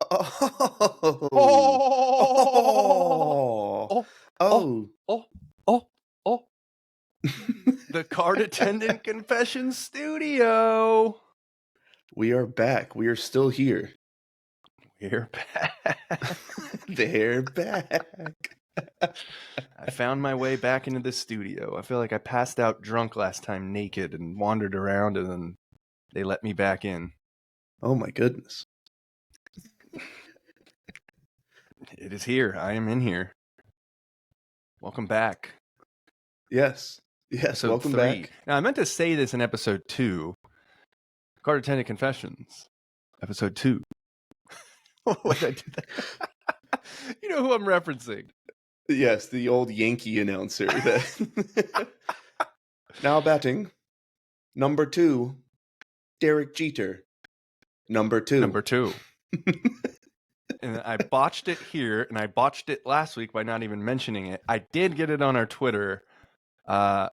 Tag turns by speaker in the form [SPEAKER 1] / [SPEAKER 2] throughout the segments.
[SPEAKER 1] Oh,
[SPEAKER 2] Oh,
[SPEAKER 1] oh, oh,
[SPEAKER 2] oh.
[SPEAKER 1] oh, oh, oh. The card attendant confession studio.
[SPEAKER 2] We are back. We are still here.
[SPEAKER 1] We're back.
[SPEAKER 2] They're back.
[SPEAKER 1] I found my way back into the studio. I feel like I passed out drunk last time naked and wandered around, and then they let me back in.
[SPEAKER 2] Oh my goodness.
[SPEAKER 1] It is here. I am in here. Welcome back.
[SPEAKER 2] Yes. Yes,
[SPEAKER 1] Episode
[SPEAKER 2] welcome
[SPEAKER 1] 3.
[SPEAKER 2] back.
[SPEAKER 1] Now, I meant to say this in episode 2. Card attendant confessions. Episode 2. Why did I do that? You know who I'm referencing.
[SPEAKER 2] Yes, the old Yankee announcer. Now batting, number 2, Derek Jeter. Number 2.
[SPEAKER 1] Number 2. And I botched it here, and I botched it last week by not even mentioning it. I did get it on our Twitter, but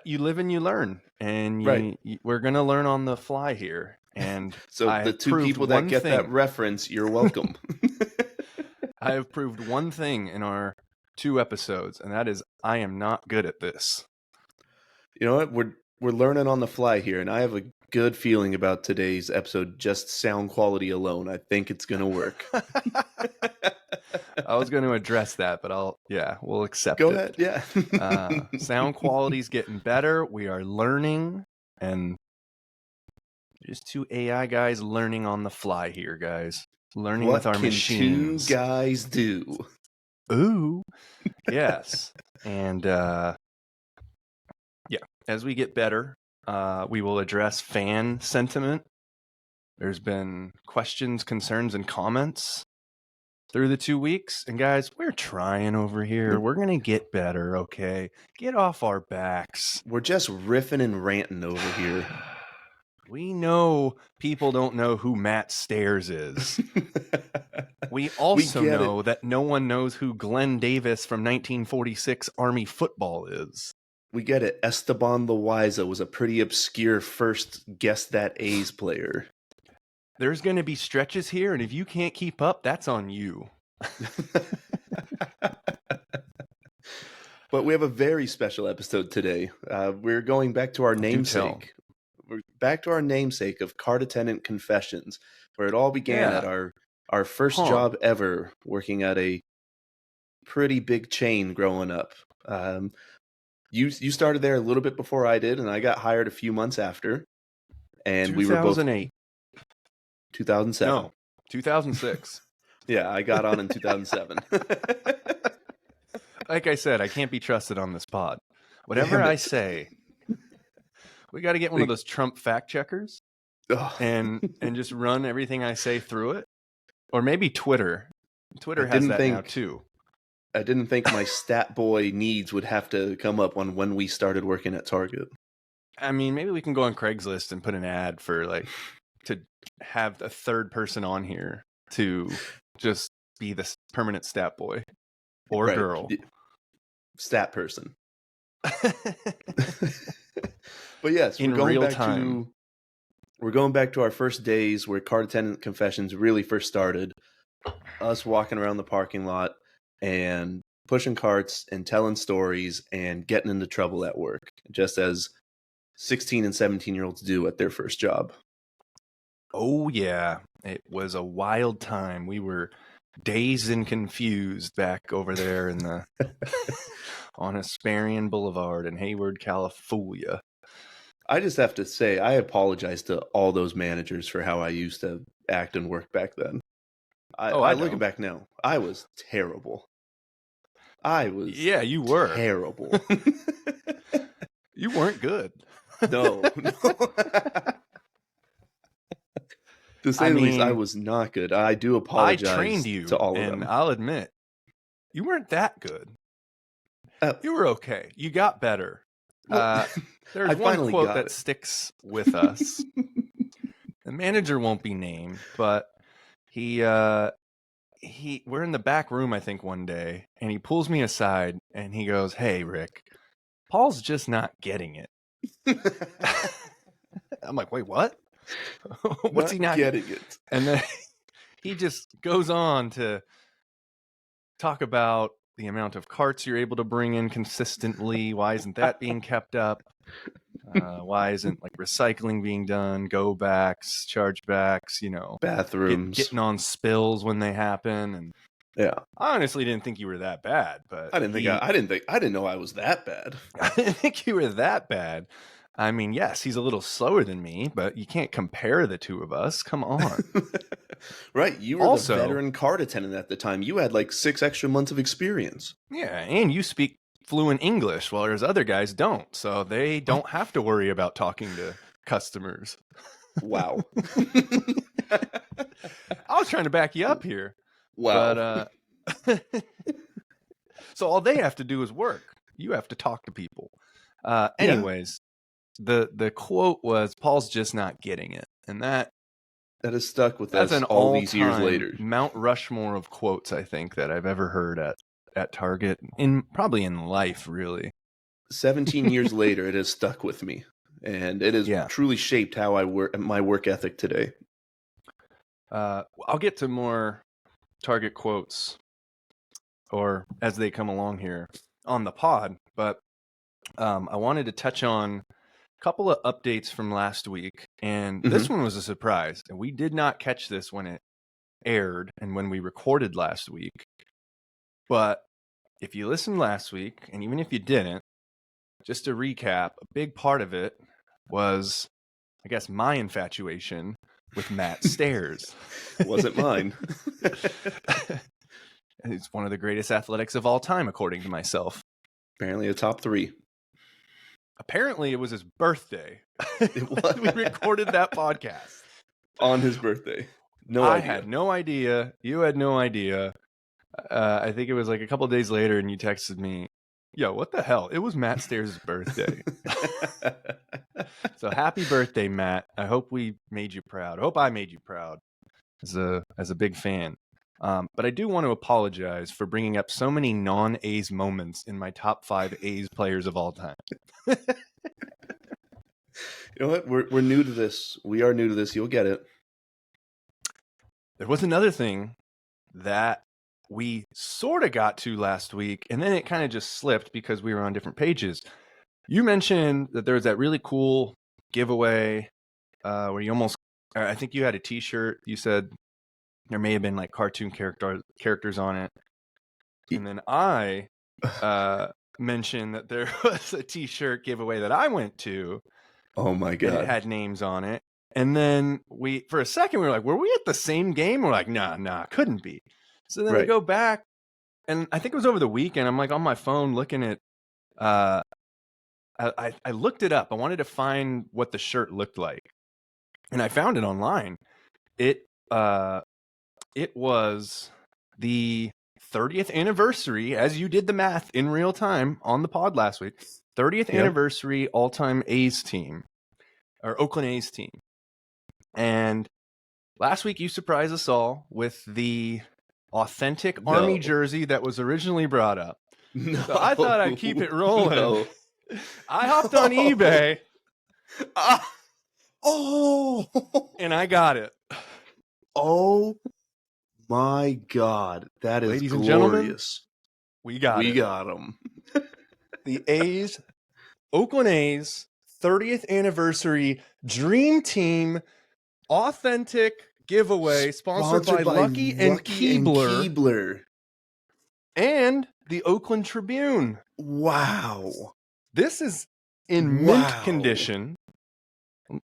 [SPEAKER 1] you live and you learn, and
[SPEAKER 2] Right.
[SPEAKER 1] we're going to learn on the fly here. And
[SPEAKER 2] So
[SPEAKER 1] I
[SPEAKER 2] the
[SPEAKER 1] have
[SPEAKER 2] 2
[SPEAKER 1] proved
[SPEAKER 2] people that
[SPEAKER 1] one
[SPEAKER 2] get
[SPEAKER 1] thing.
[SPEAKER 2] that reference, you're welcome.
[SPEAKER 1] I have proved one thing in our 2 episodes, and that is I am not good at this.
[SPEAKER 2] You know what? We're learning on the fly here, and I have a good feeling about today's episode, just sound quality alone. I think it's going to work.
[SPEAKER 1] I was going to address that, but we'll accept
[SPEAKER 2] Go
[SPEAKER 1] it.
[SPEAKER 2] ahead, yeah.
[SPEAKER 1] Sound quality's getting better. We are learning, and just 2 AI guys learning on the fly here, guys. Learning
[SPEAKER 2] what
[SPEAKER 1] with our
[SPEAKER 2] can
[SPEAKER 1] machines.
[SPEAKER 2] 2 guys do?
[SPEAKER 1] Ooh, yes. And as we get better, we will address fan sentiment. There's been questions, concerns, and comments through the 2 weeks. And guys, we're trying over here. We're going to get better, okay? Get off our backs.
[SPEAKER 2] We're just riffing and ranting over here.
[SPEAKER 1] We know people don't know who Matt Stairs is. We also know that no one knows who Glenn Davis from 1946 Army football is.
[SPEAKER 2] We get it. Esteban Loaiza was a pretty obscure first Guess That A's player.
[SPEAKER 1] There's going to be stretches here, and if you can't keep up, that's on you.
[SPEAKER 2] But we have a very special episode today. We're going back to our namesake. We're back to our namesake of Card Attendant Confessions, where it all began at our first job ever, working at a pretty big chain growing up. You started there a little bit before I did, and I got hired a few months after. And
[SPEAKER 1] 2008.
[SPEAKER 2] we were both 2007.
[SPEAKER 1] No, 2006.
[SPEAKER 2] Yeah, I got on in 2007.
[SPEAKER 1] Like I said, I can't be trusted on this pod. Whatever I say, we got to get one of those Trump fact checkers and just run everything I say through it. Or maybe Twitter. Twitter has that now too.
[SPEAKER 2] I didn't think my stat boy needs would have to come up when we started working at Target.
[SPEAKER 1] I mean, maybe we can go on Craigslist and put an ad for to have a third person on here to just be the permanent stat boy or girl.
[SPEAKER 2] Stat person. But yes,
[SPEAKER 1] in real time.
[SPEAKER 2] We're going back to our first days where Card Attendant Confessions really first started. Us walking around the parking lot and pushing carts and telling stories and getting into trouble at work, just as 16 and 17-year-olds do at their first job.
[SPEAKER 1] Oh, yeah. It was a wild time. We were dazed and confused back over there on Hesperian Boulevard in Hayward, California.
[SPEAKER 2] I just have to say, I apologize to all those managers for how I used to act and work back then. I look back now. I was terrible.
[SPEAKER 1] You were
[SPEAKER 2] terrible.
[SPEAKER 1] You weren't good.
[SPEAKER 2] No. To say the least, I was not good. I do apologize.
[SPEAKER 1] I trained you
[SPEAKER 2] to all of them.
[SPEAKER 1] And I'll admit, you weren't that good. You were okay. You got better. There's one quote that sticks with us. The manager won't be named, but we're in the back room, I think, one day, and he pulls me aside and he goes, "Hey, Rick, Paul's just not getting it." I'm like, "Wait, what? What's he not
[SPEAKER 2] getting it?"
[SPEAKER 1] And then he just goes on to talk about the amount of carts you're able to bring in consistently. Why isn't that being kept up? Why isn't like recycling being done? Go backs, chargebacks,
[SPEAKER 2] bathrooms,
[SPEAKER 1] getting on spills when they happen. And
[SPEAKER 2] yeah,
[SPEAKER 1] I honestly didn't think you were that bad, but
[SPEAKER 2] I didn't know I was that bad.
[SPEAKER 1] I didn't think you were that bad. I mean, yes, he's a little slower than me, but you can't compare the two of us. Come on.
[SPEAKER 2] Right. You were also the veteran cart attendant at the time. You had like 6 extra months of experience.
[SPEAKER 1] Yeah, and you speak fluent English, while there's other guys don't. So they don't have to worry about talking to customers.
[SPEAKER 2] Wow.
[SPEAKER 1] I was trying to back you up here.
[SPEAKER 2] Wow.
[SPEAKER 1] But so all they have to do is work. You have to talk to people. Anyways, the quote was, Paul's just not getting it. And that
[SPEAKER 2] has stuck with us all these years later.
[SPEAKER 1] Mount Rushmore of quotes, I think, that I've ever heard at Target, probably in life, really.
[SPEAKER 2] 17 years later, it has stuck with me. And it has truly shaped how I work, my work ethic today.
[SPEAKER 1] I'll get to more Target quotes, or as they come along here on the pod, but I wanted to touch on a couple of updates from last week, and this one was a surprise, and we did not catch this when it aired and when we recorded last week. But if you listened last week, and even if you didn't, just to recap, a big part of it was, I guess, my infatuation with Matt Stairs.
[SPEAKER 2] Wasn't mine.
[SPEAKER 1] It's one of the greatest athletics of all time, according to myself.
[SPEAKER 2] Apparently a top 3.
[SPEAKER 1] Apparently it was his birthday. We recorded that podcast.
[SPEAKER 2] On his birthday.
[SPEAKER 1] I had no idea. You had no idea. I think it was like a couple of days later and you texted me, yo, what the hell? It was Matt Stairs' birthday. So happy birthday, Matt. I hope we made you proud. I hope I made you proud as a big fan. But I do want to apologize for bringing up so many non-A's moments in my top 5 A's players of all time.
[SPEAKER 2] You know what? We're new to this. We are new to this. You'll get it.
[SPEAKER 1] There was another thing that we sort of got to last week, and then it kind of just slipped because we were on different pages. You mentioned that there was that really cool giveaway where you I think you had a t-shirt. You said there may have been like cartoon characters on it. And then I mentioned that there was a t-shirt giveaway that I went to.
[SPEAKER 2] Oh my God.
[SPEAKER 1] It had names on it. And then for a second, we were like, were we at the same game? We're like, nah, couldn't be. So then we go back, and I think it was over the weekend. I'm like on my phone looking at, I looked it up. I wanted to find what the shirt looked like. And I found it online. It was the 30th anniversary, as you did the math in real time on the pod last week, 30th anniversary all-time A's team, or Oakland A's team. And last week you surprised us all with the authentic Army jersey that was originally brought up. No. So I thought I'd keep it rolling. No. I hopped on eBay. And I got it.
[SPEAKER 2] Oh my God. That is
[SPEAKER 1] Ladies
[SPEAKER 2] glorious.
[SPEAKER 1] And gentlemen, we got
[SPEAKER 2] them.
[SPEAKER 1] The Oakland A's 30th anniversary Dream Team authentic giveaway sponsored by Lucky and Keebler and the Oakland Tribune.
[SPEAKER 2] Wow.
[SPEAKER 1] This is in mint condition.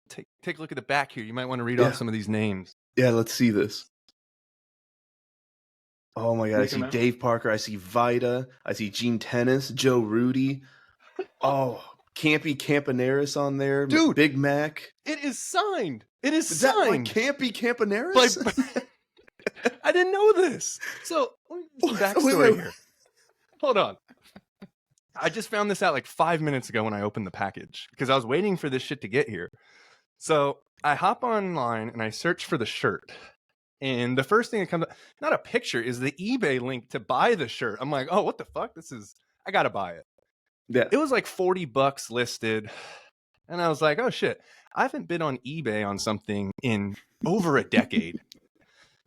[SPEAKER 1] Take a look at the back here. You might want to read off some of these names.
[SPEAKER 2] Yeah, let's see this. Oh my God, I see Dave Parker, I see Vida, I see Gene Tennis, Joe Rudy. Oh, Campy Campaneris on there.
[SPEAKER 1] Dude,
[SPEAKER 2] Big Mac.
[SPEAKER 1] It is signed. It is
[SPEAKER 2] signed. That like Campy Campaneris?
[SPEAKER 1] I didn't know this. So, backstory here. Hold on. I just found this out like 5 minutes ago when I opened the package because I was waiting for this shit to get here. So I hop online and I search for the shirt. And the first thing that comes up, not a picture, is the eBay link to buy the shirt. I'm like, oh, what the fuck? I got to buy it.
[SPEAKER 2] Yeah.
[SPEAKER 1] It was like $40 listed. And I was like, oh shit, I haven't been on eBay on something in over a decade.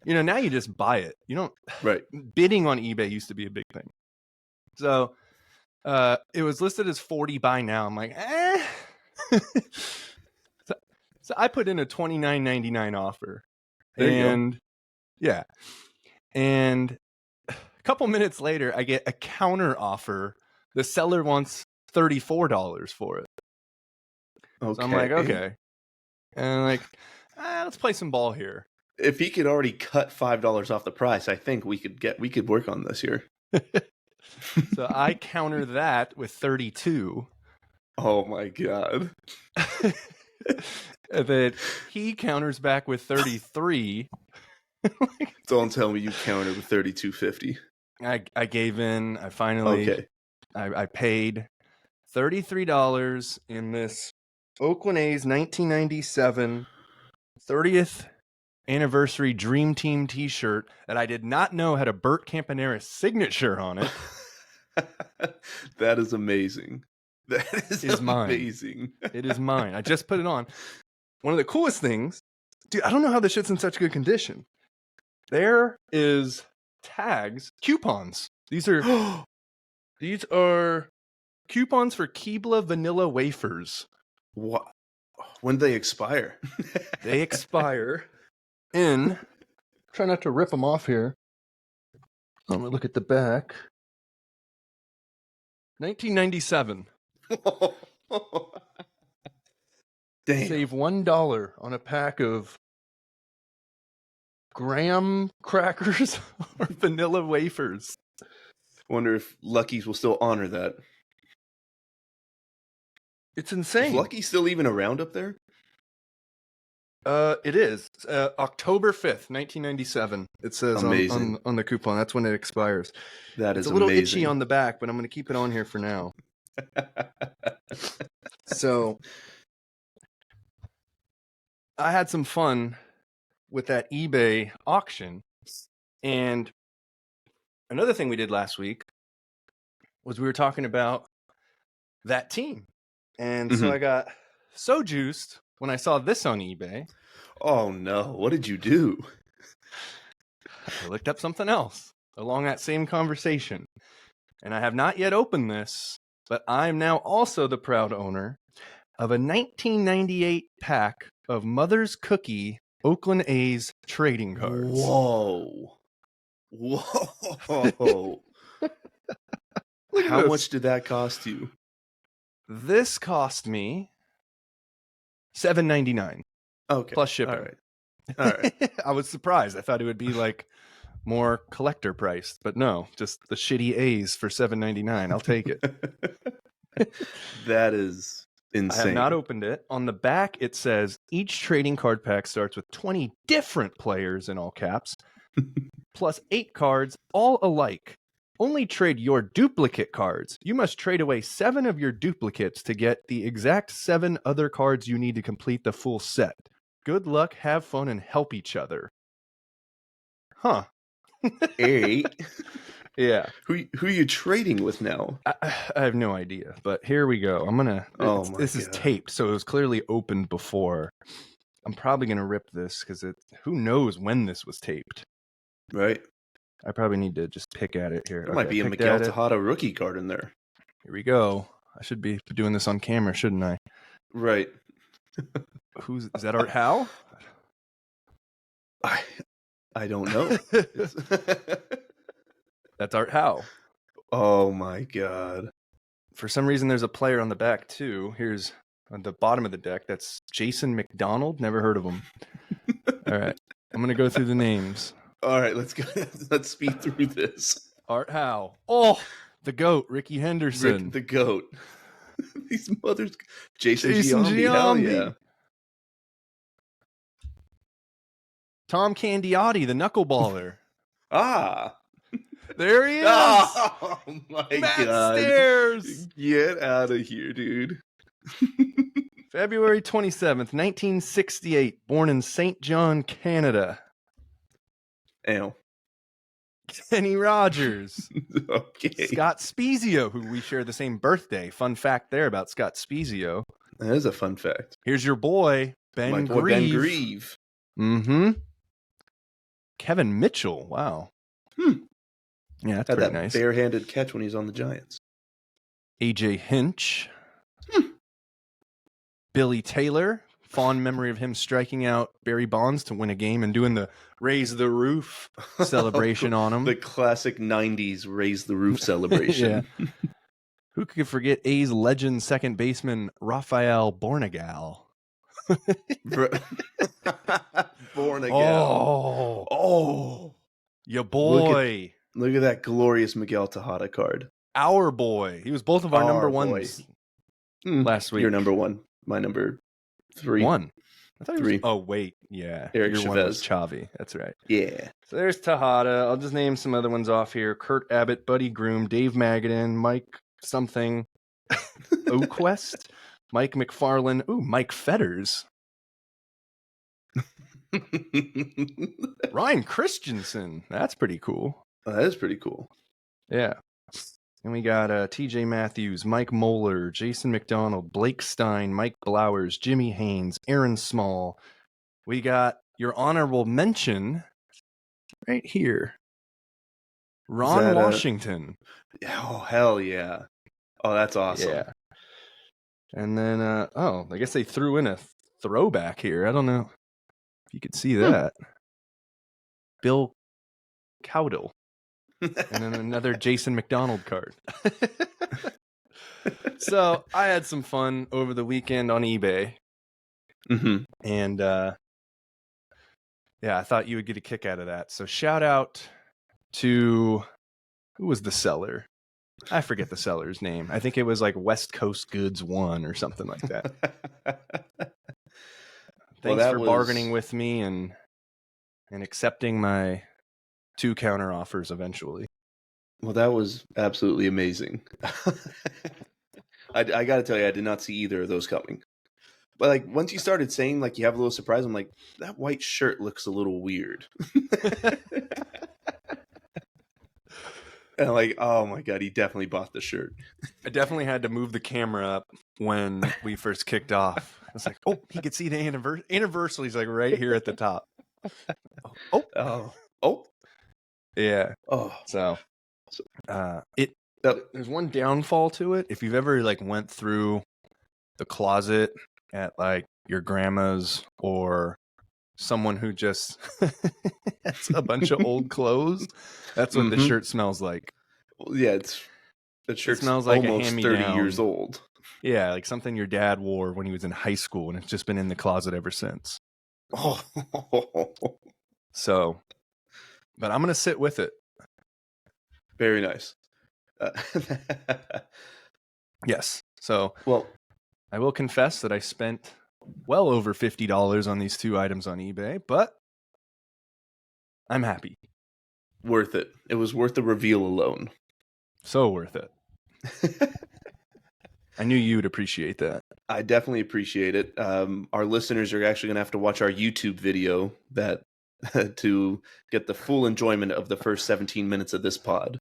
[SPEAKER 1] now you just buy it. You don't.
[SPEAKER 2] Right.
[SPEAKER 1] Bidding on eBay used to be a big thing. So it was listed as 40 buy now. I'm like, eh. So I put in a $29.99 offer.
[SPEAKER 2] There you go.
[SPEAKER 1] Yeah. And a couple minutes later, I get a counter offer. The seller wants $34 for it. Okay. So I'm like, okay. And like, let's play some ball here.
[SPEAKER 2] If he could already cut $5 off the price, I think we could work on this here.
[SPEAKER 1] So I counter that with 32.
[SPEAKER 2] Oh my God.
[SPEAKER 1] And then he counters back with 33.
[SPEAKER 2] Don't tell me you countered with 32.50.
[SPEAKER 1] I gave in. I finally.
[SPEAKER 2] Okay.
[SPEAKER 1] I paid $33 in this Oakland A's 1997 30th anniversary Dream Team T-shirt that I did not know had a Bert Campanera signature on it.
[SPEAKER 2] That is amazing. That is amazing.
[SPEAKER 1] Mine. It is mine. I just put it on. One of the coolest things, dude, I don't know how this shit's in such good condition. There is tags, coupons. These are coupons for Keebler vanilla wafers.
[SPEAKER 2] What? When do they expire?
[SPEAKER 1] They expire in. Try not to rip them off here. Let me look at the back. 1997.
[SPEAKER 2] Damn.
[SPEAKER 1] Save $1 on a pack of graham crackers or vanilla wafers.
[SPEAKER 2] Wonder if Lucky's will still honor that.
[SPEAKER 1] It's insane.
[SPEAKER 2] Is Lucky still even around up there?
[SPEAKER 1] It is. October 5th, 1997. It says on the coupon. That's when it expires.
[SPEAKER 2] That is
[SPEAKER 1] a little
[SPEAKER 2] amazing.
[SPEAKER 1] Itchy on the back, but I'm going to keep it on here for now. So I had some fun with that eBay auction. And another thing we did last week was we were talking about that team. And so I got so juiced when I saw this on eBay.
[SPEAKER 2] Oh no, what did you do?
[SPEAKER 1] I looked up something else along that same conversation. And I have not yet opened this, but I'm now also the proud owner of a 1998 pack of Mother's Cookie Oakland A's trading cards.
[SPEAKER 2] Whoa. How much did that cost you?
[SPEAKER 1] This cost me $7.99.
[SPEAKER 2] Okay.
[SPEAKER 1] Plus shipping.
[SPEAKER 2] All right.
[SPEAKER 1] I was surprised. I thought it would be like more collector priced, but no, just the shitty A's for $7.99. I'll take it.
[SPEAKER 2] That is insane.
[SPEAKER 1] I have not opened it. On the back, it says each trading card pack starts with 20 different players in all caps, plus 8 cards, all alike. Only trade your duplicate cards. You must trade away 7 of your duplicates to get the exact 7 other cards you need to complete the full set. Good luck, have fun, and help each other. Huh.
[SPEAKER 2] 8?
[SPEAKER 1] Yeah.
[SPEAKER 2] Who are you trading with now?
[SPEAKER 1] I have no idea, but here we go. I'm gonna. This is taped, so it was clearly opened before. I'm probably gonna rip this because who knows when this was taped.
[SPEAKER 2] Right.
[SPEAKER 1] I probably need to just pick at it here.
[SPEAKER 2] There might be a Miguel Tejada rookie card in there.
[SPEAKER 1] Here we go. I should be doing this on camera, shouldn't I?
[SPEAKER 2] Right.
[SPEAKER 1] Is that Art Howe?
[SPEAKER 2] I don't know.
[SPEAKER 1] That's Art Howe.
[SPEAKER 2] Oh my God.
[SPEAKER 1] For some reason, there's a player on the back too. Here's on the bottom of the deck. That's Jason McDonald. Never heard of him. All right. I'm going to go through the names.
[SPEAKER 2] All right, let's go. Let's speed through this.
[SPEAKER 1] Art Howe. Oh, the GOAT, Ricky Henderson.
[SPEAKER 2] The GOAT. These mothers. Jason Giambi. Hell yeah.
[SPEAKER 1] Tom Candiotti, the knuckleballer. There he is.
[SPEAKER 2] Oh my
[SPEAKER 1] Matt
[SPEAKER 2] God.
[SPEAKER 1] Stairs.
[SPEAKER 2] Get out of here, dude.
[SPEAKER 1] February 27th, 1968. Born in St. John, Canada.
[SPEAKER 2] Ow.
[SPEAKER 1] Kenny Rogers.
[SPEAKER 2] Okay.
[SPEAKER 1] Scott Spezio, who we share the same birthday. Fun fact there about Scott Spezio.
[SPEAKER 2] That is a fun fact.
[SPEAKER 1] Here's your boy, Ben
[SPEAKER 2] My boy
[SPEAKER 1] Grieve.
[SPEAKER 2] Ben Grieve.
[SPEAKER 1] Mm-hmm. Kevin Mitchell. Wow. Yeah, that's
[SPEAKER 2] had
[SPEAKER 1] pretty
[SPEAKER 2] that
[SPEAKER 1] nice.
[SPEAKER 2] barehanded catch when he's on the Giants.
[SPEAKER 1] AJ Hinch. Billy Taylor. Fond memory of him striking out Barry Bonds to win a game and doing the raise the roof celebration on him.
[SPEAKER 2] The classic 90s raise the roof celebration.
[SPEAKER 1] Yeah. Who could forget A's legend second baseman Rafael Bornegal?
[SPEAKER 2] Bornegal. Oh.
[SPEAKER 1] Your boy.
[SPEAKER 2] Look at that glorious Miguel Tejada card.
[SPEAKER 1] Our boy. He was both of our number ones last week.
[SPEAKER 2] Your number one. My number 3.
[SPEAKER 1] One. I thought
[SPEAKER 2] 3.
[SPEAKER 1] Oh, wait. Yeah.
[SPEAKER 2] Eric
[SPEAKER 1] Your
[SPEAKER 2] Chavez.
[SPEAKER 1] one was Chavi. That's right.
[SPEAKER 2] Yeah.
[SPEAKER 1] So there's Tejada. I'll just name some other ones off here. Kurt Abbott, Buddy Groom, Dave Magadan, Mike something, Oquest, Mike McFarland. Ooh, Mike Fetters. Ryan Christensen. That's pretty cool.
[SPEAKER 2] Oh, that is pretty cool.
[SPEAKER 1] Yeah. And we got TJ Matthews, Mike Moeller, Jason McDonald, Blake Stein, Mike Blowers, Jimmy Haynes, Aaron Small. We got your honorable mention right here. Ron Washington.
[SPEAKER 2] Oh, hell yeah. Oh, that's awesome.
[SPEAKER 1] Yeah. And then, I guess they threw in a throwback here. I don't know if you could see that. Bill Cowdell. And then another Jason McDonald card. So I had some fun over the weekend on eBay.
[SPEAKER 2] Mm-hmm.
[SPEAKER 1] And I thought you would get a kick out of that. So shout out to, who was the seller? I forget the seller's name. I think it was like West Coast Goods 1 or something like that. Thanks for bargaining with me and accepting my 2 counter offers eventually.
[SPEAKER 2] Well, that was absolutely amazing. I got to tell you, I did not see either of those coming. But like once you started saying like you have a little surprise, I'm like, that white shirt looks a little weird. And I'm like, oh my God, he definitely bought the shirt.
[SPEAKER 1] I definitely had to move the camera up when we first kicked off. I was like, oh, he could see the anniversary. He's like right here at the top.
[SPEAKER 2] Oh. Yeah.
[SPEAKER 1] Oh. So there's one downfall to it. If you've ever like went through the closet at like your grandma's or someone who just has a bunch of old clothes, that's what the shirt smells like.
[SPEAKER 2] Well, yeah, the shirt
[SPEAKER 1] smells like
[SPEAKER 2] almost 30 years old.
[SPEAKER 1] Yeah, like something your dad wore when he was in high school, and it's just been in the closet ever since.
[SPEAKER 2] Oh.
[SPEAKER 1] So, but I'm gonna sit with it.
[SPEAKER 2] Very nice.
[SPEAKER 1] Yes. So,
[SPEAKER 2] well,
[SPEAKER 1] I will confess that I spent well over $50 on these 2 items on eBay, but I'm happy.
[SPEAKER 2] Worth it. It was worth the reveal alone.
[SPEAKER 1] So worth it. I knew you'd appreciate that.
[SPEAKER 2] I definitely appreciate it. Our listeners are actually going to have to watch our YouTube video to get the full enjoyment of the first 17 minutes of this pod.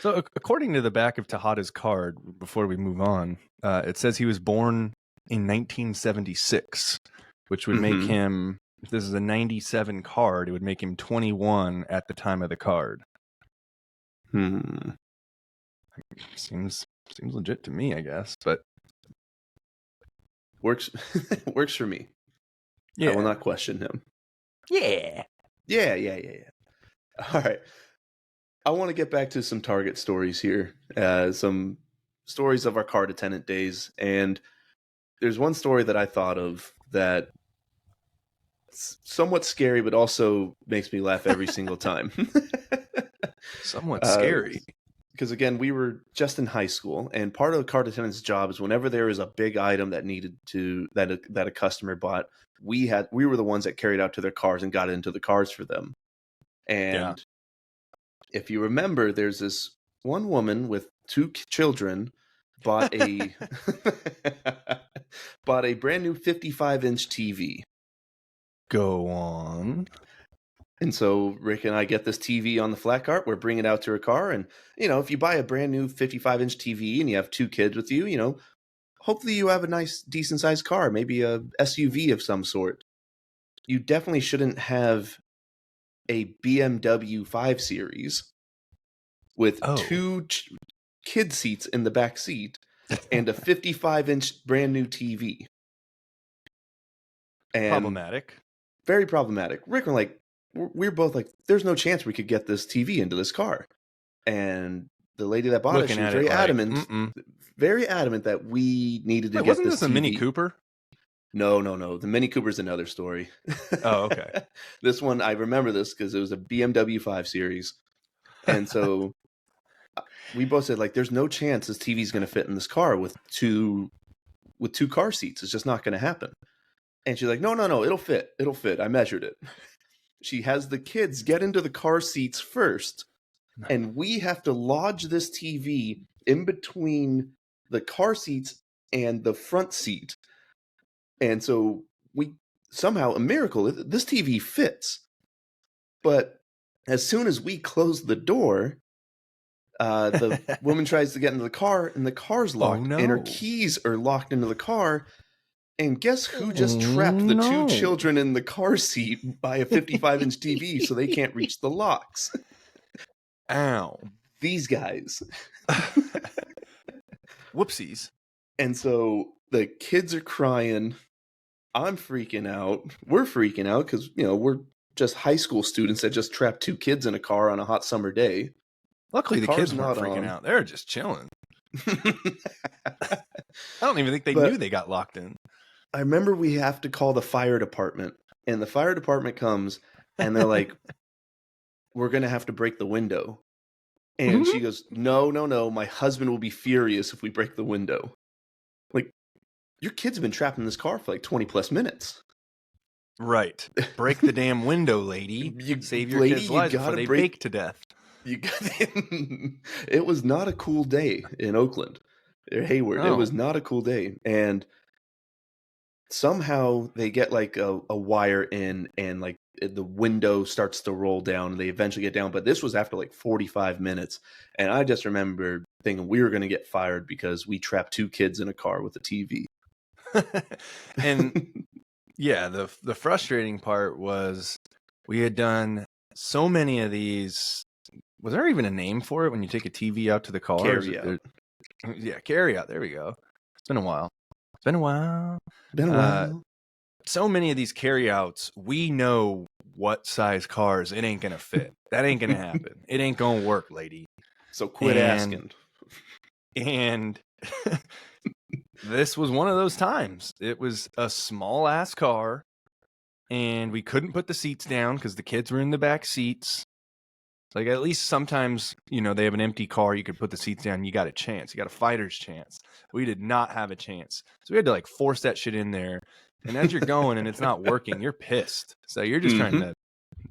[SPEAKER 1] So according to the back of Tejada's card, before we move on, it says he was born in 1976, which would make him, if this is a 97 card, it would make him 21 at the time of the card. Seems legit to me, I guess, but
[SPEAKER 2] works for me.
[SPEAKER 1] Yeah.
[SPEAKER 2] I will not question him.
[SPEAKER 1] Yeah.
[SPEAKER 2] All right. I want to get back to some Target stories here, some stories of our card attendant days. And there's one story that I thought of that somewhat scary, but also makes me laugh every single time.
[SPEAKER 1] Somewhat scary.
[SPEAKER 2] Because again, we were just in high school, and part of the card attendant's job is whenever there is a big item that needed that a customer bought, we were the ones that carried out to their cars and got into the cars for them. And if you remember, there's this one woman with 2 children bought a brand new 55-inch TV.
[SPEAKER 1] Go on.
[SPEAKER 2] And so Rick and I get this TV on the flat cart. We're bringing it out to her car. And, if you buy a brand new 55-inch TV and you have 2 kids with you, hopefully you have a nice, decent-sized car, maybe a SUV of some sort. you definitely shouldn't have a BMW 5 Series with two kid seats in the back seat and a 55-inch brand new TV. And
[SPEAKER 1] problematic.
[SPEAKER 2] Very problematic. Rick and like, we're both like, there's no chance we could get this TV into this car. And the lady that bought it, she was very adamant, very adamant that we needed to get this TV.
[SPEAKER 1] Wasn't this a Mini Cooper?
[SPEAKER 2] No. The Mini Cooper's another story.
[SPEAKER 1] Oh, okay.
[SPEAKER 2] This one, I remember this because it was a BMW 5 Series. And so we both said, like, there's no chance this TV's going to fit in this car with two car seats. It's just not going to happen. And she's like, no, it'll fit. It'll fit. I measured it. She has the kids get into the car seats first, and we have to lodge this TV in between the car seats and the front seat. And so we somehow, a miracle, this TV fits. But as soon as we close the door, the woman tries to get into the car, and the car's locked, and her keys are locked into the car. And guess who just trapped the two children in the car seat by a 55-inch TV so they can't reach the locks?
[SPEAKER 1] Ow.
[SPEAKER 2] These guys.
[SPEAKER 1] Whoopsies.
[SPEAKER 2] And so the kids are crying. I'm freaking out. We're freaking out because, we're just high school students that just trapped two kids in a car on a hot summer day.
[SPEAKER 1] Luckily, the kids weren't freaking out. They were just chilling. I don't even think they knew they got locked in.
[SPEAKER 2] I remember we have to call the fire department, and the fire department comes, and they're like, we're going to have to break the window. And she goes, no, my husband will be furious if we break the window. Like, your kids have been trapped in this car for like 20 plus minutes.
[SPEAKER 1] Right. Break the damn window, lady. Save your kids' lives before they bake to death.
[SPEAKER 2] It was not a cool day in Oakland or Hayward. It was not a cool day. And somehow they get like a wire in, and like the window starts to roll down, and they eventually get down. But this was after like 45 minutes. And I just remember thinking we were going to get fired because we trapped two kids in a car with a TV.
[SPEAKER 1] And yeah, the frustrating part was we had done so many of these. Was there even a name for it when you take a TV out to the car?
[SPEAKER 2] Carry out.
[SPEAKER 1] Yeah, carry out. There we go. It's been a while. Been a while. So many of these carryouts, we know what size cars it ain't gonna fit. That ain't gonna happen. It ain't gonna work, lady.
[SPEAKER 2] So quit asking.
[SPEAKER 1] And this was one of those times. It was a small ass car, and we couldn't put the seats down because the kids were in the back seats. Like, at least sometimes, they have an empty car, you could put the seats down, you got a chance. You got a fighter's chance. We did not have a chance. So we had to, like, force that shit in there. And as you're going and it's not working, you're pissed. So you're just trying to,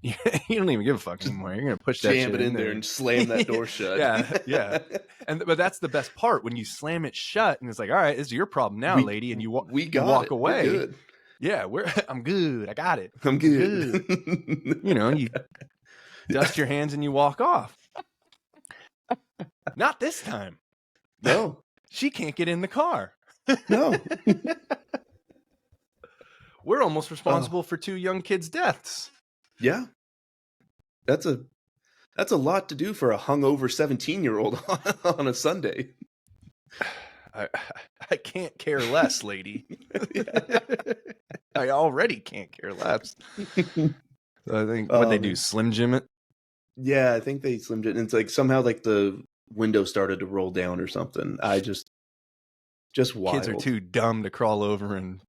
[SPEAKER 1] you don't even give a fuck anymore. You're going to push that shit in there
[SPEAKER 2] and slam that door shut.
[SPEAKER 1] Yeah. But that's the best part, when you slam it shut and it's like, all right, this is your problem now, lady. And you walk away.
[SPEAKER 2] We're good.
[SPEAKER 1] Yeah, I'm good. I got it.
[SPEAKER 2] I'm good.
[SPEAKER 1] You dust your hands and you walk off. Not this time.
[SPEAKER 2] No.
[SPEAKER 1] She can't get in the car.
[SPEAKER 2] No.
[SPEAKER 1] We're almost responsible for two young kids' deaths.
[SPEAKER 2] Yeah. That's a lot to do for a hungover 17-year-old on a Sunday.
[SPEAKER 1] I can't care less, lady. I already can't care less. So I think what they do, Slim Jim it?
[SPEAKER 2] Yeah, I think they slimmed it. And it's like somehow like the window started to roll down or something. I just wild.
[SPEAKER 1] Kids are too dumb to crawl over and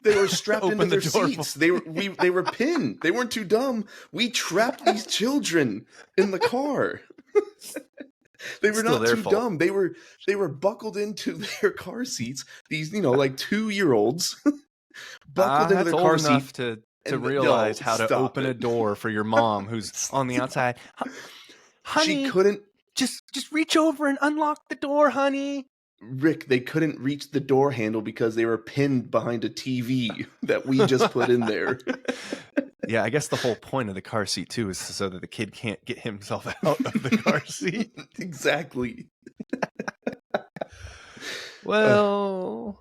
[SPEAKER 2] they were strapped into their seats. They were pinned. They weren't too dumb. We trapped these children in the car. They were not too dumb. They were buckled into their car seats. These, like 2-year-olds buckled into their car seat
[SPEAKER 1] to realize how to open a door for your mom who's on the outside. Honey,
[SPEAKER 2] she couldn't
[SPEAKER 1] just reach over and unlock the door, honey.
[SPEAKER 2] Rick, they couldn't reach the door handle because they were pinned behind a TV that we just put in there.
[SPEAKER 1] Yeah, I guess the whole point of the car seat too is so that the kid can't get himself out of the car seat.
[SPEAKER 2] Exactly.
[SPEAKER 1] Well,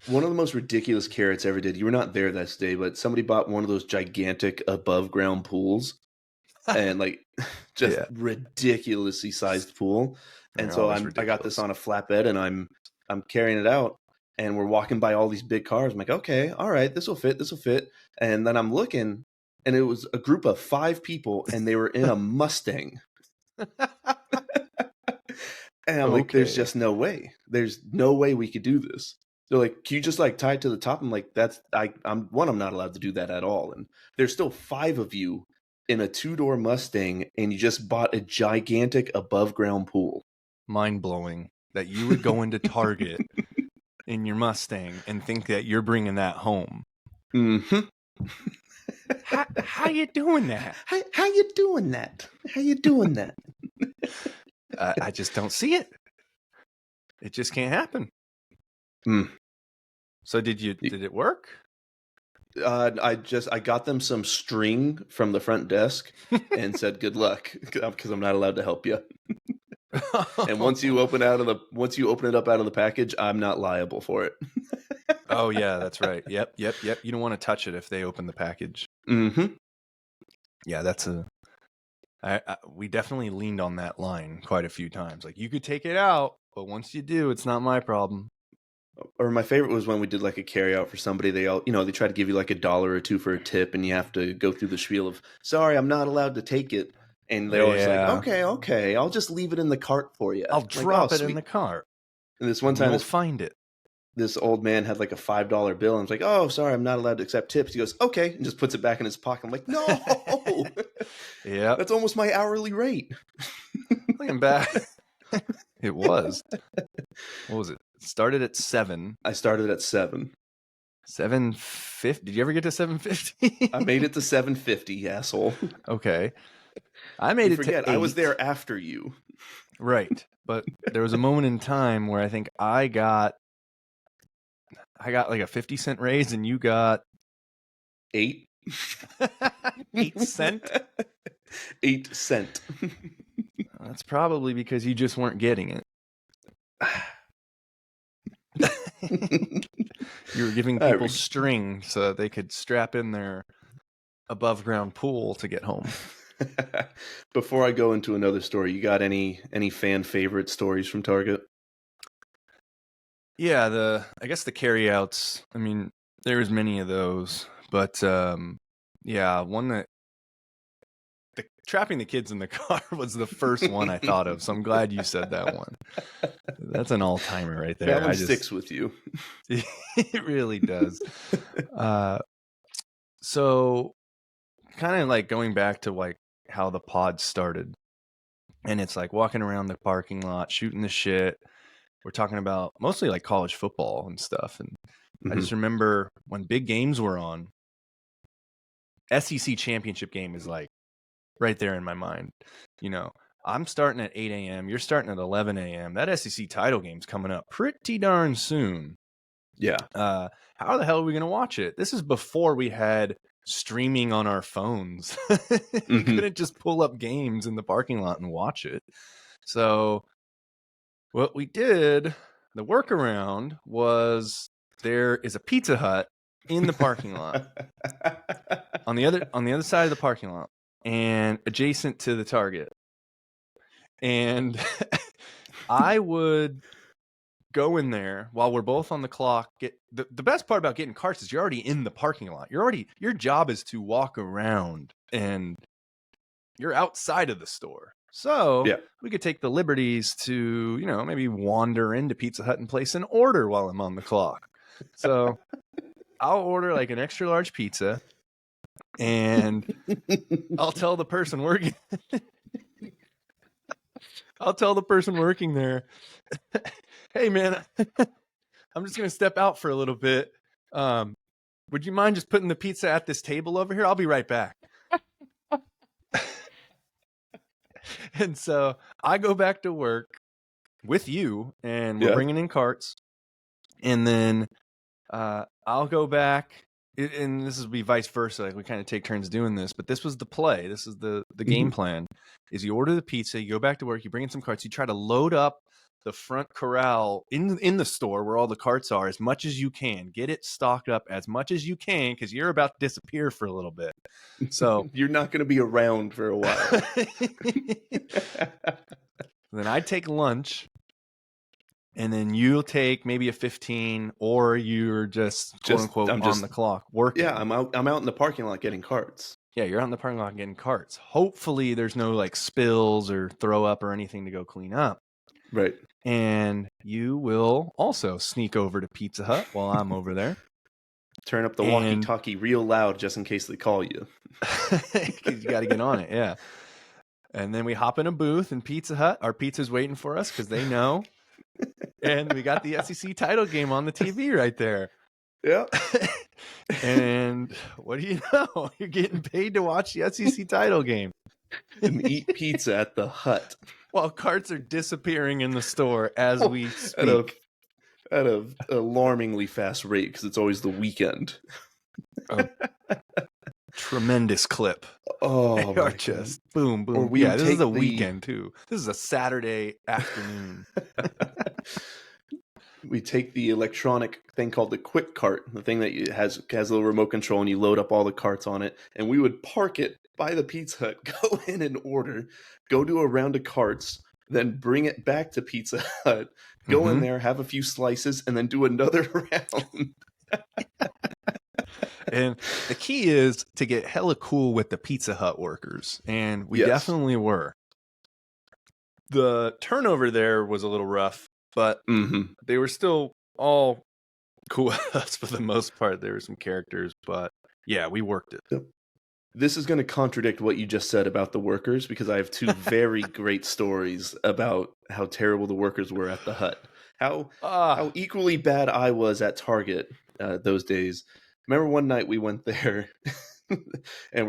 [SPEAKER 2] One of the most ridiculous carrots ever did. You were not there that day, but somebody bought one of those gigantic above ground pools, and like just ridiculously sized pool. And so I got this on a flatbed, and I'm carrying it out, and we're walking by all these big cars. I'm like, okay, all right, this will fit. And then I'm looking, and it was a group of 5 people, and they were in a Mustang. And I'm like, there's just no way. There's no way we could do this. They're like, can you just like tie it to the top? I'm like, I'm not allowed to do that at all. And there's still 5 of you in a 2-door Mustang, and you just bought a gigantic above ground pool.
[SPEAKER 1] Mind blowing that you would go into Target in your Mustang and think that you're bringing that home.
[SPEAKER 2] Mm-hmm.
[SPEAKER 1] How you doing that?
[SPEAKER 2] How you doing that? How you doing that?
[SPEAKER 1] I just don't see it. It just can't happen. So did it work?
[SPEAKER 2] I got them some string from the front desk and said good luck, because I'm not allowed to help you. And once you open it up out of the package, I'm not liable for it.
[SPEAKER 1] Oh yeah, that's right. Yep. You don't want to touch it if they open the package.
[SPEAKER 2] Mm-hmm.
[SPEAKER 1] Yeah, we definitely leaned on that line quite a few times. Like, you could take it out, but once you do, it's not my problem.
[SPEAKER 2] Or my favorite was when we did like a carry out for somebody. They try to give you like $1 or $2 for a tip, and you have to go through the spiel of, sorry, I'm not allowed to take it. And they're always like, okay, I'll just leave it in the cart for you.
[SPEAKER 1] I'll drop it in the cart.
[SPEAKER 2] And this one time,
[SPEAKER 1] we'll find it.
[SPEAKER 2] This old man had like a $5 bill, and I was like, oh, sorry, I'm not allowed to accept tips. He goes, okay, and just puts it back in his pocket. I'm like, no.
[SPEAKER 1] Yeah,
[SPEAKER 2] that's almost my hourly rate.
[SPEAKER 1] Looking back, it was. What was it? It started at 7.
[SPEAKER 2] I started at 7.
[SPEAKER 1] 750. Did you ever get to 750?
[SPEAKER 2] I made it to 750, asshole.
[SPEAKER 1] Okay. I made it to 8.
[SPEAKER 2] I was there after you.
[SPEAKER 1] Right. But there was a moment in time where I think I got like a 50-cent raise, and you got
[SPEAKER 2] 8.
[SPEAKER 1] 8 cent.
[SPEAKER 2] 8 cent.
[SPEAKER 1] That's probably because you just weren't getting it. You were giving people string so that they could strap in their above ground pool to get home.
[SPEAKER 2] Before I go into another story, you got any fan favorite stories from Target?
[SPEAKER 1] Yeah, I guess the carryouts. I mean, there's many of those, but yeah, one that trapping the kids in the car was the first one I thought of. So I'm glad you said that one. That's an all-timer right there.
[SPEAKER 2] That one sticks with you.
[SPEAKER 1] It really does. So kind of like going back to like how the pod started, and it's like walking around the parking lot, shooting the shit. We're talking about mostly like college football and stuff. And I just remember when big games were on, SEC championship game is like right there in my mind. You know, I'm starting at 8 a.m. You're starting at 11 a.m. That SEC title game's coming up pretty darn soon.
[SPEAKER 2] Yeah.
[SPEAKER 1] How the hell are we going to watch it? This is before we had streaming on our phones. You couldn't just pull up games in the parking lot and watch it. So what we did, the workaround was, there is a Pizza Hut in the parking lot on the other side of the parking lot and adjacent to the Target. And I would go in there while we're both on the clock. The best part about getting carts is you're already in the parking lot. Your job is to walk around, and you're outside of the store. So we could take the liberties to, maybe wander into Pizza Hut and place an order while I'm on the clock. So I'll order like an extra large pizza, and I'll tell the person working there, hey man, I'm just going to step out for a little bit. Would you mind just putting the pizza at this table over here? I'll be right back. And so I go back to work with you, and we're bringing in carts. And then I'll go back, and this will be vice versa. Like, we kind of take turns doing this, but this was the play. This is the game plan. Is you order the pizza, you go back to work, you bring in some carts, you try to load up the front corral in the store where all the carts are as much as you can. Get it stocked up as much as you can because you're about to disappear for a little bit. So
[SPEAKER 2] you're not going to be around for a while.
[SPEAKER 1] Then I take lunch, and then you'll take maybe a 15, or you're just quote unquote on the clock working.
[SPEAKER 2] Yeah, I'm out in the parking lot getting carts.
[SPEAKER 1] Yeah, you're out in the parking lot getting carts. Hopefully there's no like spills or throw up or anything to go clean up.
[SPEAKER 2] Right.
[SPEAKER 1] And you will also sneak over to Pizza Hut while I'm over there.
[SPEAKER 2] Turn up the walkie-talkie real loud just in case they call you.
[SPEAKER 1] Because you got to get on it, yeah. And then we hop in a booth in Pizza Hut. Our pizza's waiting for us because they know. And we got the SEC title game on the TV right there.
[SPEAKER 2] Yeah.
[SPEAKER 1] And what do you know? You're getting paid to watch the SEC title game.
[SPEAKER 2] And eat pizza at the Hut.
[SPEAKER 1] While carts are disappearing in the store as we speak.
[SPEAKER 2] At an alarmingly fast rate because it's always the weekend.
[SPEAKER 1] Tremendous clip.
[SPEAKER 2] Oh,
[SPEAKER 1] they are just boom, boom. This is a weekend too. This is a Saturday afternoon.
[SPEAKER 2] We take the electronic thing called the QuickCart, the thing that has a little remote control, and you load up all the carts on it, and we would park it by the Pizza Hut, go in and order, go do a round of carts, then bring it back to Pizza Hut, go in there, have a few slices, and then do another round.
[SPEAKER 1] And the key is to get hella cool with the Pizza Hut workers. And we definitely were. The turnover there was a little rough, but they were still all cool with us for the most part. There were some characters, but yeah, we worked it.
[SPEAKER 2] Yep. This is going to contradict what you just said about the workers because I have two very great stories about how terrible the workers were at the Hut. How equally bad I was at Target those days. Remember one night we went there and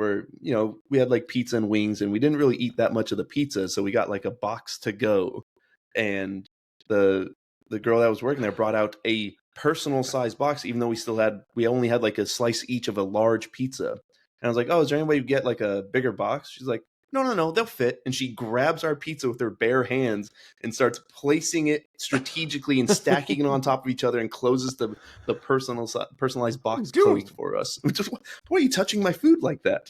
[SPEAKER 2] we had like pizza and wings and we didn't really eat that much of the pizza. So we got like a box to go. And the girl that was working there brought out a personal size box, even though we only had like a slice each of a large pizza. And I was like, oh, is there any way you get like a bigger box? She's like, no, they'll fit. And she grabs our pizza with her bare hands and starts placing it strategically and stacking it on top of each other and closes the personalized box closed for us. Why are you touching my food like that?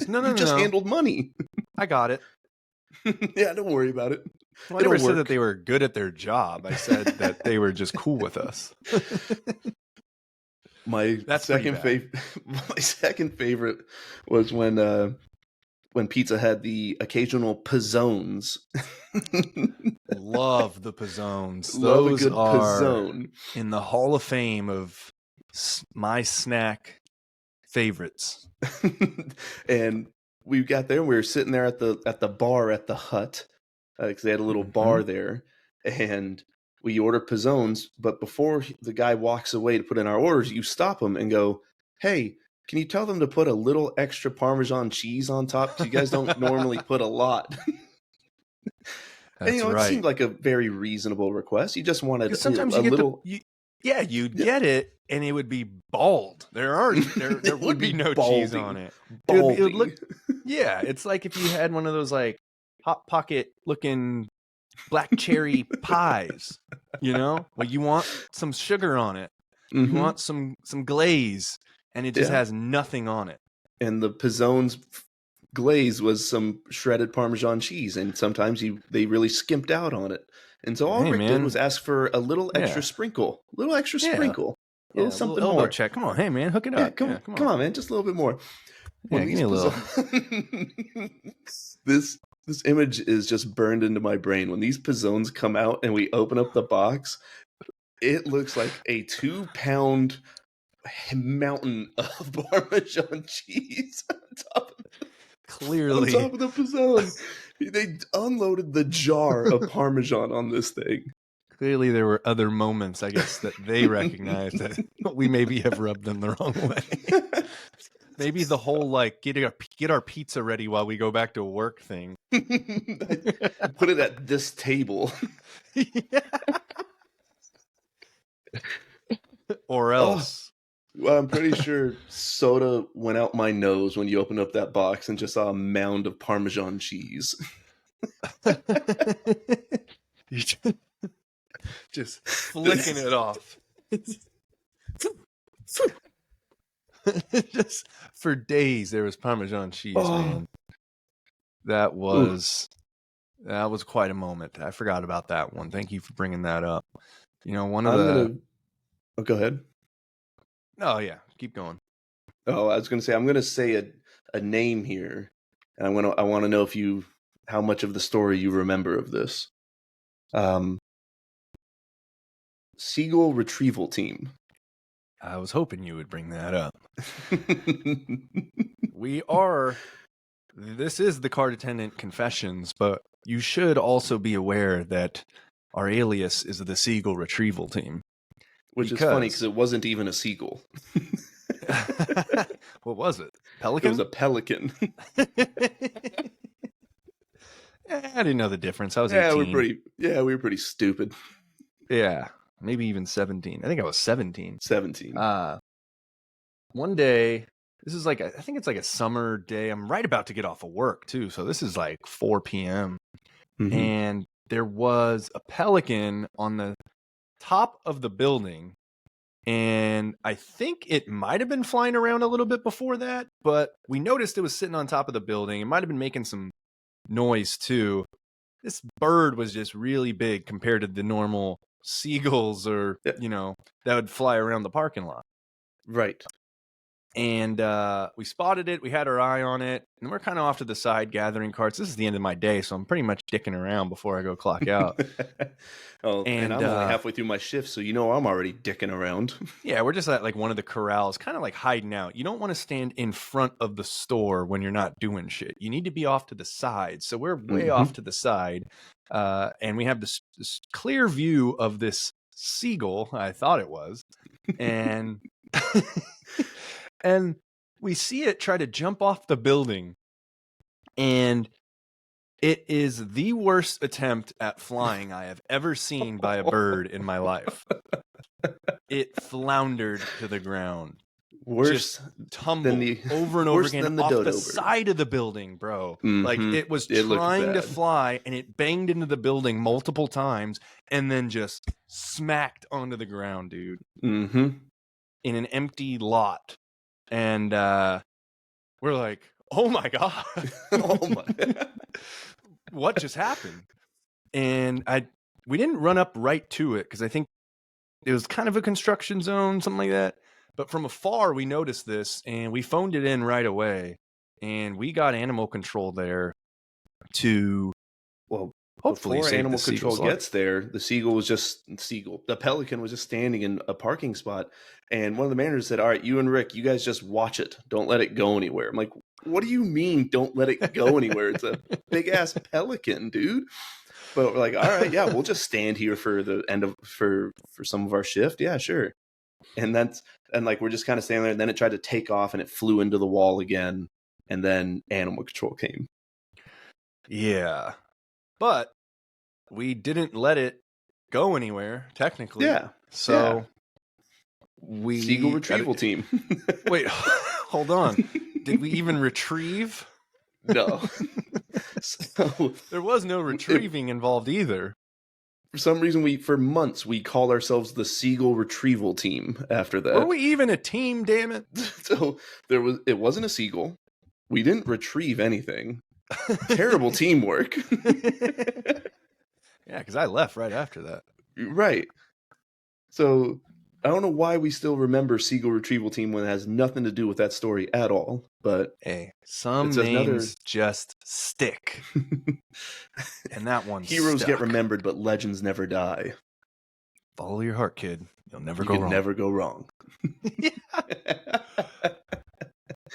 [SPEAKER 1] No,
[SPEAKER 2] you just handled money.
[SPEAKER 1] I got it.
[SPEAKER 2] Yeah, don't worry about it.
[SPEAKER 1] Well, I never said that they were good at their job. I said that they were just cool with us.
[SPEAKER 2] My second favorite was when pizza had the occasional pizzones.
[SPEAKER 1] Love the pizzones.
[SPEAKER 2] Love a good pizzone.
[SPEAKER 1] In the Hall of Fame of my snack favorites.
[SPEAKER 2] And we got there and we were sitting there at the bar at the Hut because they had a little bar there, and we order pizzones. But before the guy walks away to put in our orders, you stop him and go, "Hey, can you tell them to put a little extra Parmesan cheese on top? Because you guys don't normally put a lot." And it seemed like a very reasonable request. You just wanted
[SPEAKER 1] sometimes
[SPEAKER 2] a little.
[SPEAKER 1] You'd get it, and it would be bald. There would be no cheese on it. It would look. Yeah, it's like if you had one of those like Hot Pocket looking black cherry pies. Well, you want some sugar on it. You want some glaze, and it just has nothing on it.
[SPEAKER 2] And the pizzone's glaze was some shredded Parmesan cheese, and sometimes they really skimped out on it. And so all Rick did was ask for a little extra sprinkle, a little something more.
[SPEAKER 1] Check. Come on, hey man, hook it up.
[SPEAKER 2] Come on, man, just a little bit more.
[SPEAKER 1] Give me a little.
[SPEAKER 2] This image is just burned into my brain. When these pizzones come out and we open up the box, it looks like a 2-pound mountain of Parmesan cheese on top of the pizzone. They unloaded the jar of Parmesan on this thing.
[SPEAKER 1] Clearly there were other moments, I guess, that they recognized that we maybe have rubbed them the wrong way. Maybe the whole like get our pizza ready while we go back to work thing.
[SPEAKER 2] Put it at this table.
[SPEAKER 1] Or else.
[SPEAKER 2] Well, I'm pretty sure soda went out my nose when you opened up that box and just saw a mound of Parmesan cheese.
[SPEAKER 1] Just flicking it off. Just for days there was Parmesan cheese, man. That was quite a moment. I forgot about that one. Thank you for bringing that up. You know,
[SPEAKER 2] go ahead.
[SPEAKER 1] Oh yeah, keep going.
[SPEAKER 2] Oh, I was gonna say I'm gonna say a name here, and I want to know how much of the story you remember of this. Seagull Retrieval Team.
[SPEAKER 1] I was hoping you would bring that up. This is the Cart Attendant Confessions, but you should also be aware that our alias is the Seagull Retrieval Team.
[SPEAKER 2] Which is funny because it wasn't even a seagull.
[SPEAKER 1] What was it? Pelican?
[SPEAKER 2] It was a pelican.
[SPEAKER 1] I didn't know the difference. I was 18.
[SPEAKER 2] We were pretty stupid.
[SPEAKER 1] Yeah, maybe even 17. I think I was 17.
[SPEAKER 2] 17.
[SPEAKER 1] One day, this is I think it's like a summer day. I'm right about to get off of work too. So this is like 4 p.m. Mm-hmm. And there was a pelican on the top of the building. And I think it might have been flying around a little bit before that, but we noticed it was sitting on top of the building. It might have been making some noise too. This bird was just really big compared to the normal seagulls or, that would fly around the parking lot.
[SPEAKER 2] Right.
[SPEAKER 1] And we spotted it. We had our eye on it. And we're kind of off to the side gathering carts. This is the end of my day, so I'm pretty much dicking around before I go clock out.
[SPEAKER 2] And I'm only halfway through my shift, so I'm already dicking around.
[SPEAKER 1] Yeah, we're just at one of the corrals, kind of like hiding out. You don't want to stand in front of the store when you're not doing shit. You need to be off to the side. So we're way off to the side. And we have this clear view of this seagull, I thought it was. And... And we see it try to jump off the building, and it is the worst attempt at flying I have ever seen by a bird in my life. It floundered to the ground.
[SPEAKER 2] Worse,
[SPEAKER 1] tumbled over and over again off the side of the building, bro. Mm-hmm. It was trying to fly, and it banged into the building multiple times, and then just smacked onto the ground, dude.
[SPEAKER 2] Mm-hmm.
[SPEAKER 1] In an empty lot. And we're like, oh my God. What just happened? And we didn't run up right to it because I think it was kind of a construction zone, something like that. But from afar, we noticed this and we phoned it in right away. And we got animal control there to, hopefully
[SPEAKER 2] before animal control gets there, the pelican was just standing in a parking spot, and one of the managers said, "All right, you and Rick, you guys just watch it. Don't let it go anywhere." I'm like, "What do you mean, don't let it go anywhere? It's a big ass pelican, dude." But we're like, "All right, yeah, we'll just stand here for the end of for some of our shift. Yeah, sure." And we're just kind of standing there, and then it tried to take off, and it flew into the wall again, and then animal control came.
[SPEAKER 1] Yeah. But we didn't let it go anywhere, technically.
[SPEAKER 2] Yeah.
[SPEAKER 1] So
[SPEAKER 2] Seagull Retrieval Team.
[SPEAKER 1] Wait, hold on. Did we even retrieve?
[SPEAKER 2] No.
[SPEAKER 1] There was no retrieving involved either.
[SPEAKER 2] For some reason, for months, we called ourselves the Seagull Retrieval Team after that.
[SPEAKER 1] Were we even a team, damn it?
[SPEAKER 2] So it wasn't a seagull. We didn't retrieve anything. Terrible teamwork.
[SPEAKER 1] Yeah, because I left right after that.
[SPEAKER 2] Right. So I don't know why we still remember Seagull Retrieval Team when it has nothing to do with that story at all. But
[SPEAKER 1] hey, some names just stick. And that one
[SPEAKER 2] Heroes
[SPEAKER 1] stuck.
[SPEAKER 2] Get remembered, but legends never die.
[SPEAKER 1] Follow your heart, kid. You'll never
[SPEAKER 2] go wrong.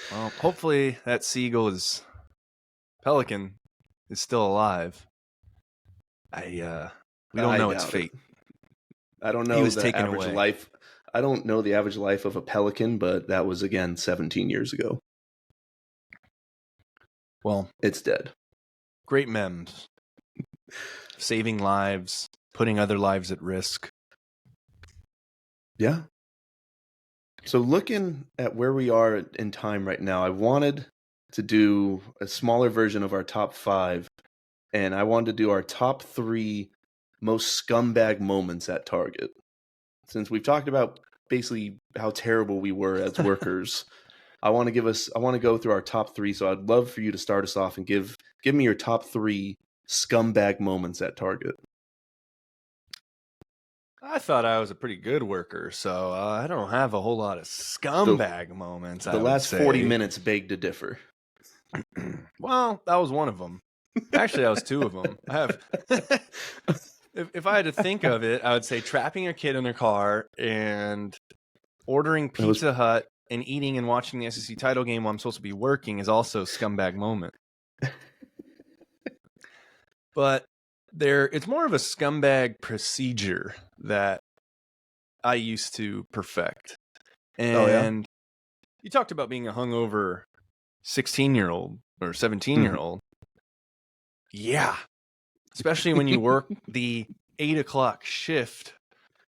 [SPEAKER 1] Well, hopefully that pelican is still alive. We don't know its fate.
[SPEAKER 2] I don't know
[SPEAKER 1] he was taken
[SPEAKER 2] average
[SPEAKER 1] away.
[SPEAKER 2] Life. I don't know the average life of a pelican, but that was again 17 years ago.
[SPEAKER 1] Well,
[SPEAKER 2] it's dead.
[SPEAKER 1] Great memes. Saving lives, putting other lives at risk.
[SPEAKER 2] Yeah. So looking at where we are in time right now, I wanted to do a smaller version of our top 5, and I wanted to do our top 3 most scumbag moments at Target. Since we've talked about basically how terrible we were as workers, I want to go through our top 3. So I'd love for you to start us off and give me your top 3 scumbag moments at Target.
[SPEAKER 1] I thought I was a pretty good worker, so I don't have a whole lot of scumbag moments.
[SPEAKER 2] The last 40 minutes beg to differ.
[SPEAKER 1] Well, that was one of them. Actually, that was 2 of them. I have. If I had to think of it, I would say trapping a kid in a car and ordering Pizza Hut and eating and watching the SEC title game while I'm supposed to be working is also a scumbag moment. But it's more of a scumbag procedure that I used to perfect. And you talked about being a hungover 16-year-old or 17-year-old. Yeah. Especially when you work the 8 o'clock shift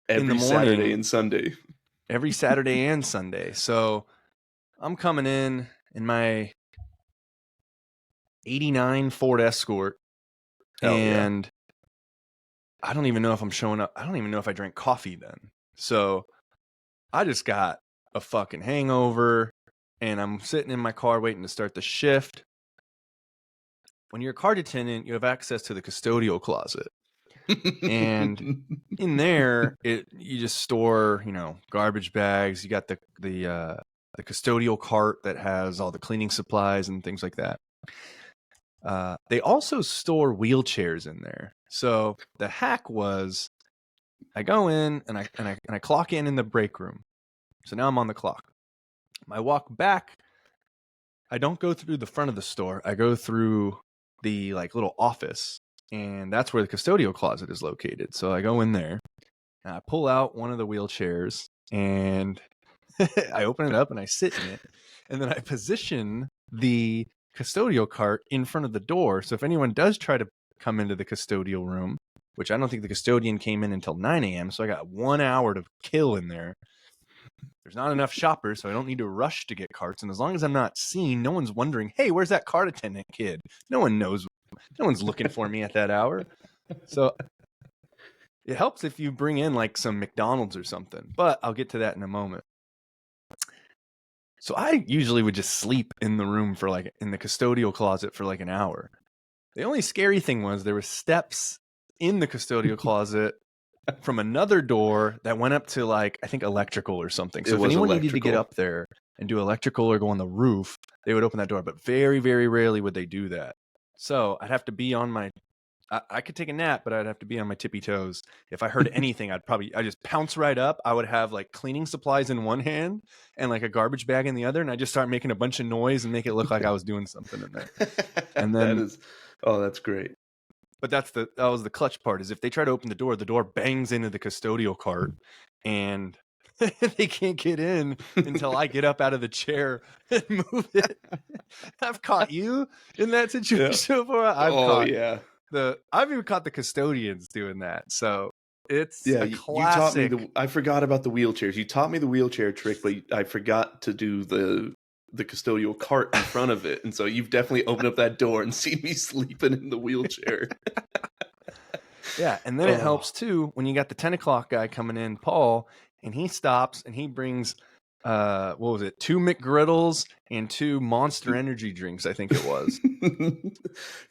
[SPEAKER 2] every
[SPEAKER 1] in the morning,
[SPEAKER 2] Saturday and Sunday.
[SPEAKER 1] Every Saturday and Sunday. So I'm coming in my 89 Ford Escort. And I don't even know if I'm showing up. I don't even know if I drank coffee then. So I just got a fucking hangover and I'm sitting in my car waiting to start the shift. When you're a card attendant, you have access to the custodial closet. And in there, you just store, garbage bags. You got the custodial cart that has all the cleaning supplies and things like that. They also store wheelchairs in there. So the hack was, I go in and I clock in the break room. So now I'm on the clock. I walk back. I don't go through the front of the store. I go through the little office, and that's where the custodial closet is located. So I go in there and I pull out one of the wheelchairs and I open it up and I sit in it, and then I position the custodial cart in front of the door. So if anyone does try to come into the custodial room, which I don't think the custodian came in until 9 a.m., so I got 1 hour to kill in there. There's not enough shoppers, so I don't need to rush to get carts. And as long as I'm not seen, no one's wondering, hey, where's that cart attendant kid? No one knows. No one's looking for me at that hour. So it helps if you bring in some McDonald's or something, but I'll get to that in a moment. So I usually would just sleep in the room in the custodial closet for an hour. The only scary thing was there were steps in the custodial closet from another door that went up to I think electrical or something. So if anyone needed to get up there and do electrical or go on the roof, they would open that door. But very, very rarely would they do that. So I'd have to be on my, I could take a nap, but I'd have to be on my tippy toes. If I heard anything, I'd just pounce right up. I would have cleaning supplies in one hand and a garbage bag in the other. And I just start making a bunch of noise and make it look like I was doing something in there. And then
[SPEAKER 2] that's great.
[SPEAKER 1] But that was the clutch part, is if they try to open the door bangs into the custodial cart and they can't get in until I get up out of the chair and move it. I've caught you in that situation before. I've even caught the custodians doing that. So it's a classic.
[SPEAKER 2] You taught me I forgot about the wheelchairs. You taught me the wheelchair trick, but I forgot to do the custodial cart in front of it. And so you've definitely opened up that door and seen me sleeping in the wheelchair.
[SPEAKER 1] Yeah. And then it helps too when you got the 10 o'clock guy coming in, Paul, and he stops and he brings, 2 McGriddles and 2 Monster Energy drinks, I think it was.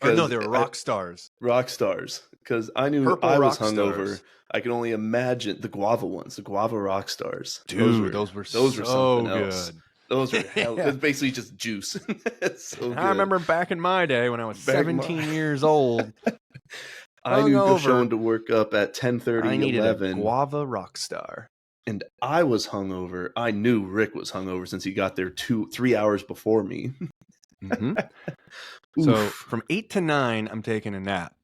[SPEAKER 1] No, they were Rock Stars.
[SPEAKER 2] Rock Stars. Because I knew I was hungover. I can only imagine the guava ones, the guava Rock Stars.
[SPEAKER 1] Dude, those were something good.
[SPEAKER 2] Else. Those were hell. It's basically just juice. So
[SPEAKER 1] I remember back in my day when I was 17 years old.
[SPEAKER 2] I knew showing to work up at 10:30,
[SPEAKER 1] I needed
[SPEAKER 2] 11.
[SPEAKER 1] A guava Rockstar.
[SPEAKER 2] And I was hungover. I knew Rick was hungover since he got there 3 hours before me.
[SPEAKER 1] Mm-hmm. So from 8 to 9, I'm taking a nap.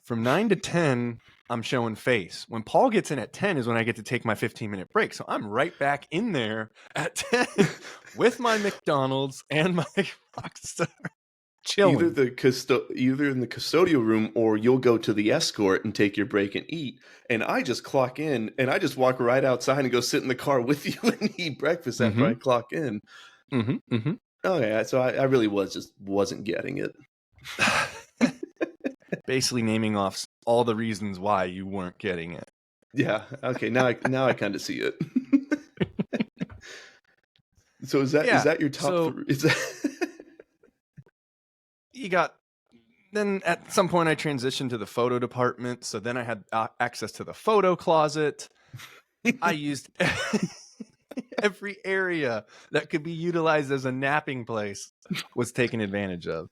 [SPEAKER 1] From 9 to 10, I'm showing face. When Paul gets in at 10 is when I get to take my 15-minute break. So I'm right back in there at 10 with my McDonald's and my Rockstar. Chilling.
[SPEAKER 2] Either in the custodial room, or you'll go to the escort and take your break and eat. And I just clock in and I just walk right outside and go sit in the car with you and eat breakfast after I clock in.
[SPEAKER 1] Mm-hmm. Mm-hmm.
[SPEAKER 2] Okay, so I really wasn't getting it.
[SPEAKER 1] basically naming off all the reasons why you weren't getting it.
[SPEAKER 2] Yeah. Okay. Now I kind of see it. So is that your top three? Is that
[SPEAKER 1] you got? Then at some point I transitioned to the photo department, so then I had access to the photo closet. I used every area that could be utilized as a napping place was taken advantage of.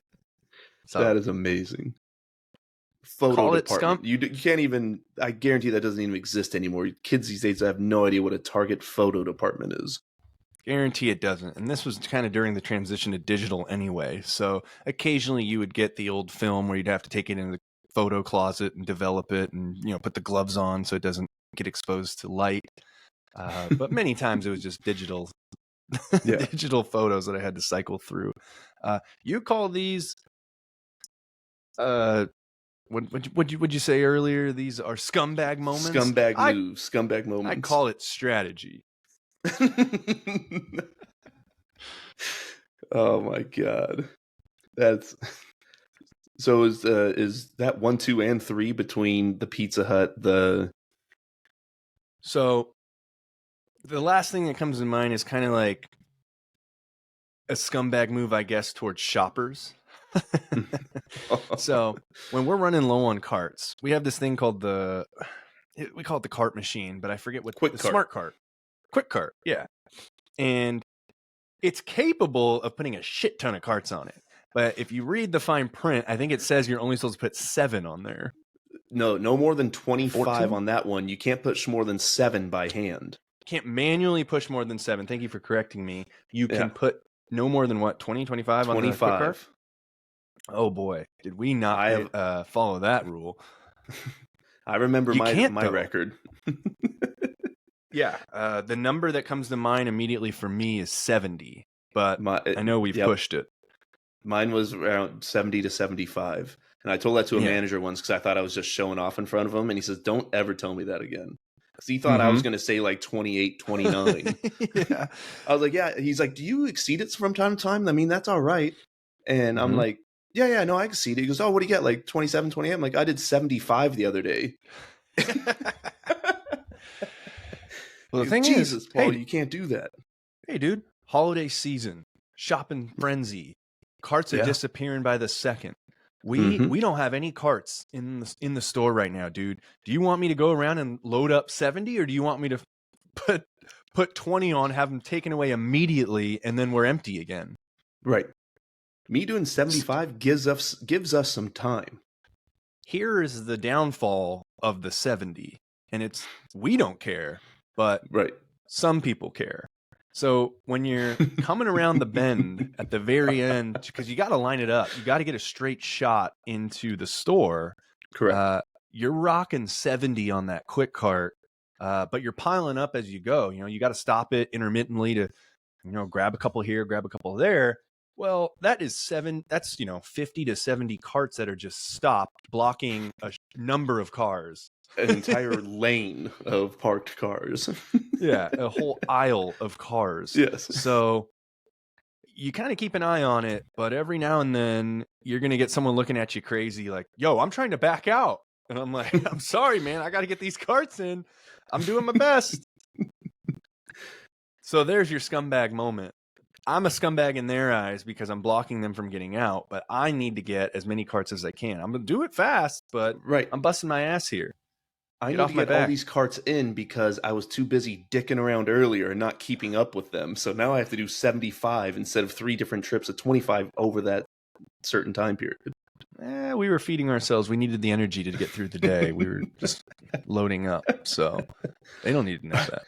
[SPEAKER 1] So
[SPEAKER 2] that is amazing. Photo department. You can't even. I guarantee that doesn't even exist anymore. Kids these days have no idea what a Target photo department is.
[SPEAKER 1] Guarantee it doesn't. And this was kind of during the transition to digital anyway. So occasionally you would get the old film where you'd have to take it in the photo closet and develop it and, put the gloves on so it doesn't get exposed to light. But many times it was just digital digital photos that I had to cycle through. You call these would you say earlier these are scumbag moments?
[SPEAKER 2] Scumbag moves, scumbag moments.
[SPEAKER 1] I call it strategy.
[SPEAKER 2] Oh my god. That's so is that 1, 2, and 3 between the Pizza Hut,
[SPEAKER 1] So the last thing that comes to mind is kind of like a scumbag move, I guess, towards shoppers. So when we're running low on carts, we have this thing called we call it the cart machine, but I forget what
[SPEAKER 2] QuickCart.
[SPEAKER 1] Smart cart. QuickCart, yeah. And it's capable of putting a shit ton of carts on it. But if you read the fine print, I think it says you're only supposed to put 7 on there.
[SPEAKER 2] No more than 25 14? On that one. You can't push more than 7 by hand.
[SPEAKER 1] Can't manually push more than 7. Thank you for correcting me. You can put no more than what, 20, 25 on the QuickCart? Oh boy, did we not follow that rule?
[SPEAKER 2] I remember my record.
[SPEAKER 1] Yeah, the number that comes to mind immediately for me is 70, but I know we've pushed it.
[SPEAKER 2] Mine was around 70 to 75, and I told that to a manager once because I thought I was just showing off in front of him, and he says, "Don't ever tell me that again." Because he thought I was going to say like 28, 29.
[SPEAKER 1] Yeah.
[SPEAKER 2] I was like, yeah. He's like, "Do you exceed it from time to time? I mean, that's all right." And I'm like, yeah, no, I exceed it. He goes, "Oh, what do you get? Like 27, 28? I'm like, "I did 75 the other day."
[SPEAKER 1] Well, the thing
[SPEAKER 2] Jesus,
[SPEAKER 1] is,
[SPEAKER 2] Paul, you can't do that.
[SPEAKER 1] Hey, dude, holiday season, shopping frenzy, carts are disappearing by the second. We don't have any carts in the store right now, dude. Do you want me to go around and load up 70, or do you want me to put 20 on, have them taken away immediately, and then we're empty again?
[SPEAKER 2] Right. Me doing 75 gives us some time.
[SPEAKER 1] Here is the downfall of the 70, and we don't care. But some people care. So when you're coming around the bend at the very end, because you got to line it up, you got to get a straight shot into the store.
[SPEAKER 2] Correct.
[SPEAKER 1] You're rocking 70 on that QuickCart, but you're piling up as you go. You got to stop it intermittently to, grab a couple here, grab a couple there. Well, that is 50 to 70 carts that are just stopped, blocking a number of cars.
[SPEAKER 2] An entire lane of parked cars.
[SPEAKER 1] Yeah, a whole aisle of cars.
[SPEAKER 2] Yes.
[SPEAKER 1] So you kind of keep an eye on it, but every now and then you're going to get someone looking at you crazy like, "Yo, I'm trying to back out." And I'm like, "I'm sorry, man. I got to get these carts in. I'm doing my best." So there's your scumbag moment. I'm a scumbag in their eyes because I'm blocking them from getting out, but I need to get as many carts as I can. I'm going to do it fast, but I'm busting my ass here.
[SPEAKER 2] I need to get all these carts in because I was too busy dicking around earlier and not keeping up with them. So now I have to do 75 instead of 3 different trips of 25 over that certain time period.
[SPEAKER 1] We were feeding ourselves. We needed the energy to get through the day. We were just loading up. So they don't need to know that.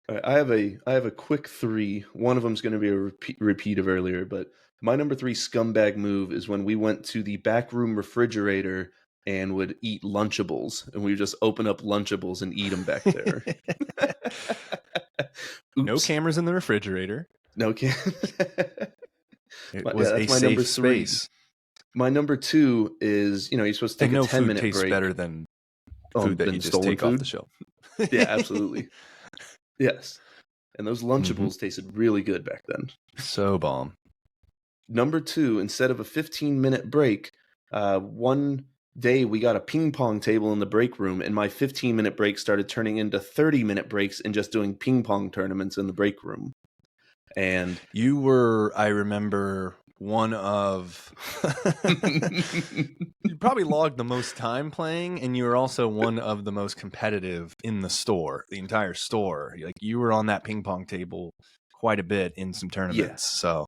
[SPEAKER 2] All right, I have a quick 3. One of them is going to be a repeat of earlier, but my number 3 scumbag move is when we went to the backroom refrigerator and would eat Lunchables, and we would just open up Lunchables and eat them back there.
[SPEAKER 1] No cameras in the refrigerator.
[SPEAKER 2] No cameras.
[SPEAKER 1] That's my safe
[SPEAKER 2] number 3.
[SPEAKER 1] Space.
[SPEAKER 2] My number 2 is, you're supposed to take a 10-minute break.
[SPEAKER 1] Tastes better than food that you just take off the shelf.
[SPEAKER 2] Yeah, absolutely. Yes. And those Lunchables tasted really good back then.
[SPEAKER 1] So bomb.
[SPEAKER 2] Number 2, instead of a 15-minute break, One day we got a ping pong table in the break room, and my 15-minute break started turning into 30-minute breaks and just doing ping pong tournaments in the break room. And
[SPEAKER 1] you were, I remember, one of you probably logged the most time playing, and you were also one of the most competitive in the store, the entire store. Like, you were on that ping pong table quite a bit in some tournaments. So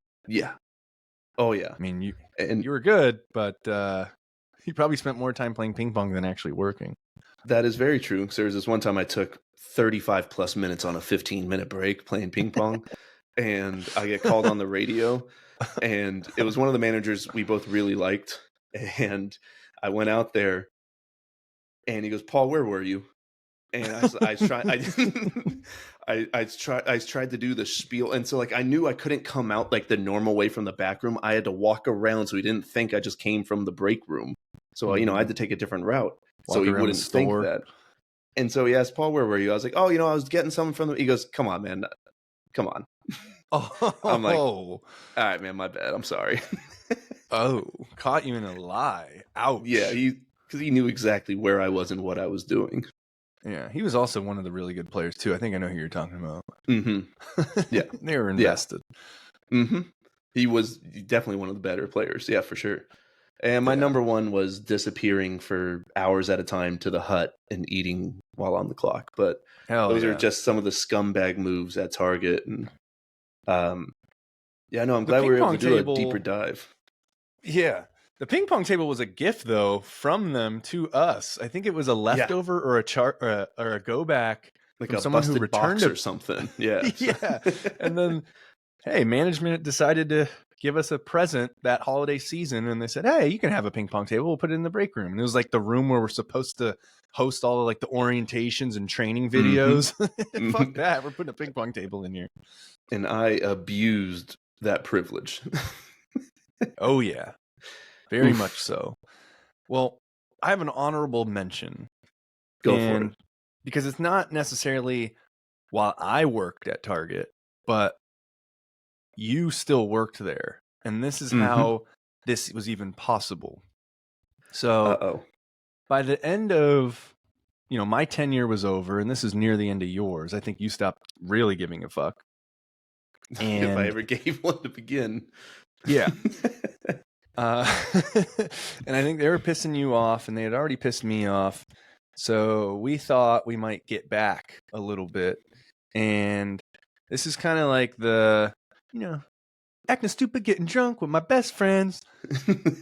[SPEAKER 2] oh yeah,
[SPEAKER 1] I mean, you were good, but you probably spent more time playing ping pong than actually working.
[SPEAKER 2] That is very true. So there was this one time I took 35 plus minutes on a 15-minute break playing ping pong, and I get called on the radio, and it was one of the managers we both really liked, and I went out there, and he goes, "Paul, where were you?" And I tried to do the spiel, and so like I knew I couldn't come out like the normal way from the back room. I had to walk around, so he didn't think I just came from the break room. So I had to take a different route, so he wouldn't think that. And so he asked, "Paul, where were you?" I was like, "Oh, I was getting something from the." He goes, "Come on, man, come on."
[SPEAKER 1] Oh,
[SPEAKER 2] I'm like, "All right, man, my bad. I'm sorry."
[SPEAKER 1] Oh, caught you in a lie. Ouch.
[SPEAKER 2] Yeah, because he knew exactly where I was and what I was doing.
[SPEAKER 1] Yeah, he was also one of the really good players too. I think I know who you're talking about.
[SPEAKER 2] Mm-hmm. Yeah,
[SPEAKER 1] they were invested.
[SPEAKER 2] Yeah. Mm-hmm. He was definitely one of the better players. Yeah, for sure. And my number one was disappearing for hours at a time to the hut and eating while on the clock. But those are just some of the scumbag moves at Target. And I'm glad we were able to do a deeper dive.
[SPEAKER 1] Yeah. The ping pong table was a gift, though, from them to us. I think it was a leftover or a go back,
[SPEAKER 2] like
[SPEAKER 1] from
[SPEAKER 2] a
[SPEAKER 1] someone who returned
[SPEAKER 2] box or something. Yeah,
[SPEAKER 1] yeah. And then, hey, management decided to give us a present that holiday season, and they said, "Hey, you can have a ping pong table. We'll put it in the break room." And it was like the room where we're supposed to host all of like the orientations and training videos. Mm-hmm. Fuck that! We're putting a ping pong table in here.
[SPEAKER 2] And I abused that privilege.
[SPEAKER 1] Oh yeah. Very much so. Well, I have an honorable mention.
[SPEAKER 2] Go for it.
[SPEAKER 1] Because it's not necessarily while I worked at Target, but you still worked there. And this is how this was even possible. So by the end of, my tenure was over, and this is near the end of yours. I think you stopped really giving a fuck. And
[SPEAKER 2] if I ever gave one to begin.
[SPEAKER 1] Yeah. And I think they were pissing you off, and they had already pissed me off. So we thought we might get back a little bit. And this is kind of like the, acting stupid, getting drunk with my best friends.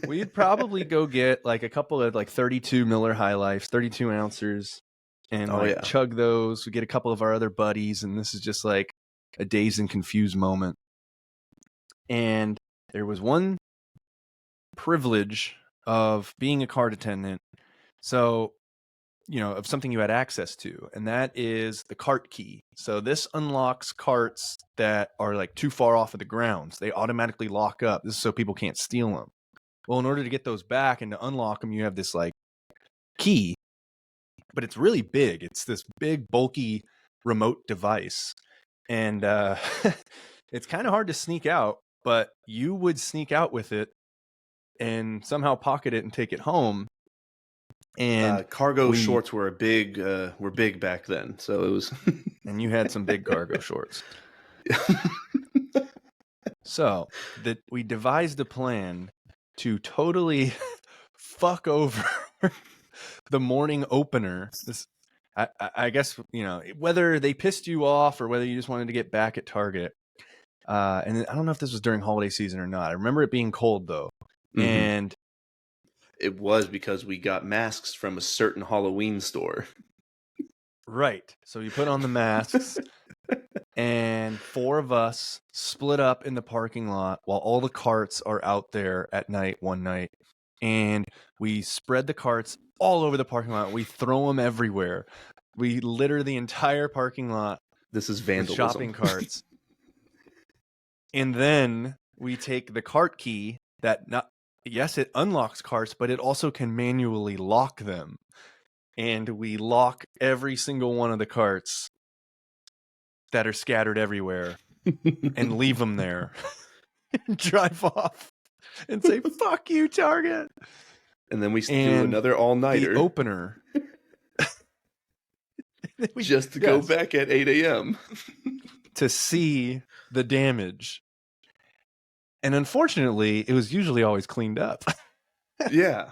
[SPEAKER 1] We'd probably go get like a couple of like 32 Miller High Lifes, 32 ounces, and chug those. We get a couple of our other buddies, and this is just like a dazed and confused moment. And there was one privilege of being a cart attendant, so of something you had access to, and that is the cart key. So this unlocks carts that are like too far off of the grounds. They automatically lock up. This is so people can't steal them. Well, in order to get those back and to unlock them, you have this like key, but it's really big. It's this big bulky remote device, and it's kind of hard to sneak out, but you would sneak out with it and somehow pocket it and take it home. And
[SPEAKER 2] cargo shorts were big back then, so it was.
[SPEAKER 1] And you had some big cargo shorts. So that we devised a plan to totally fuck over the morning opener. This, I guess, whether they pissed you off or whether you just wanted to get back at Target. And I don't know if this was during holiday season or not. I remember it being cold though, and
[SPEAKER 2] it was because we got masks from a certain Halloween store.
[SPEAKER 1] Right. So you put on the masks, and 4 of us split up in the parking lot while all the carts are out there at night one night. And we spread the carts all over the parking lot. We throw them everywhere. We litter the entire parking lot.
[SPEAKER 2] This is vandalism.
[SPEAKER 1] With shopping carts. And then we take the cart key yes, it unlocks carts, but it also can manually lock them. And we lock every single one of the carts that are scattered everywhere and leave them there. And drive off and say, "Fuck you, Target."
[SPEAKER 2] And then we do another all-nighter.
[SPEAKER 1] The opener.
[SPEAKER 2] Just to go back at 8 a.m.
[SPEAKER 1] to see the damage. And unfortunately, it was usually always cleaned up.
[SPEAKER 2] Yeah.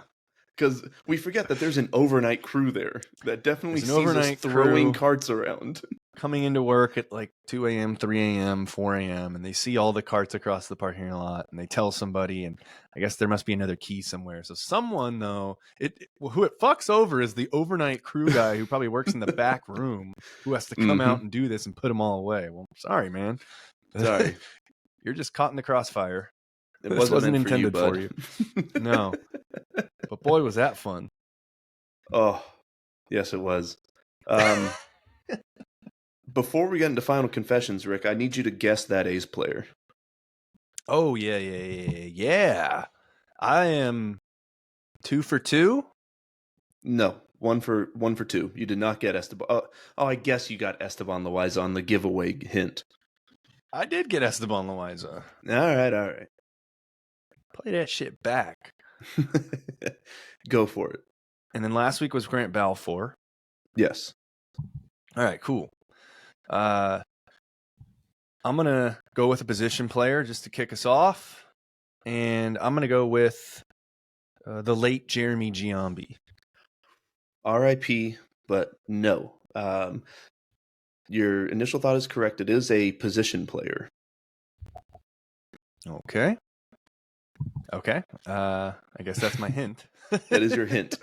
[SPEAKER 2] Because we forget that there's an overnight crew there that definitely sees us throwing carts around.
[SPEAKER 1] Coming into work at like 2 a.m., 3 a.m., 4 a.m., and they see all the carts across the parking lot, and they tell somebody, and I guess there must be another key somewhere. So someone, though, who it fucks over is the overnight crew guy who probably works in the back room, who has to come out and do this and put them all away. Well, sorry, man.
[SPEAKER 2] Sorry.
[SPEAKER 1] You're just caught in the crossfire.
[SPEAKER 2] This wasn't intended for you.
[SPEAKER 1] No. But boy, was that fun.
[SPEAKER 2] Oh, yes, it was. Before we get into final confessions, Rick, I need you to guess that A's player.
[SPEAKER 1] Oh, yeah. I am 2 for 2?
[SPEAKER 2] No, 1 for 2. You did not get Esteban. Oh, I guess you got Esteban Loaiza on the giveaway hint.
[SPEAKER 1] I did get Esteban Loaiza.
[SPEAKER 2] All right.
[SPEAKER 1] Play that shit back.
[SPEAKER 2] Go for it.
[SPEAKER 1] And then last week was Grant Balfour.
[SPEAKER 2] Yes.
[SPEAKER 1] All right, cool. I'm going to go with a position player just to kick us off. And I'm going to go with the late Jeremy Giambi.
[SPEAKER 2] R.I.P., but no. Your initial thought is correct. It is a position player.
[SPEAKER 1] Okay. I guess that's my hint.
[SPEAKER 2] That is your hint.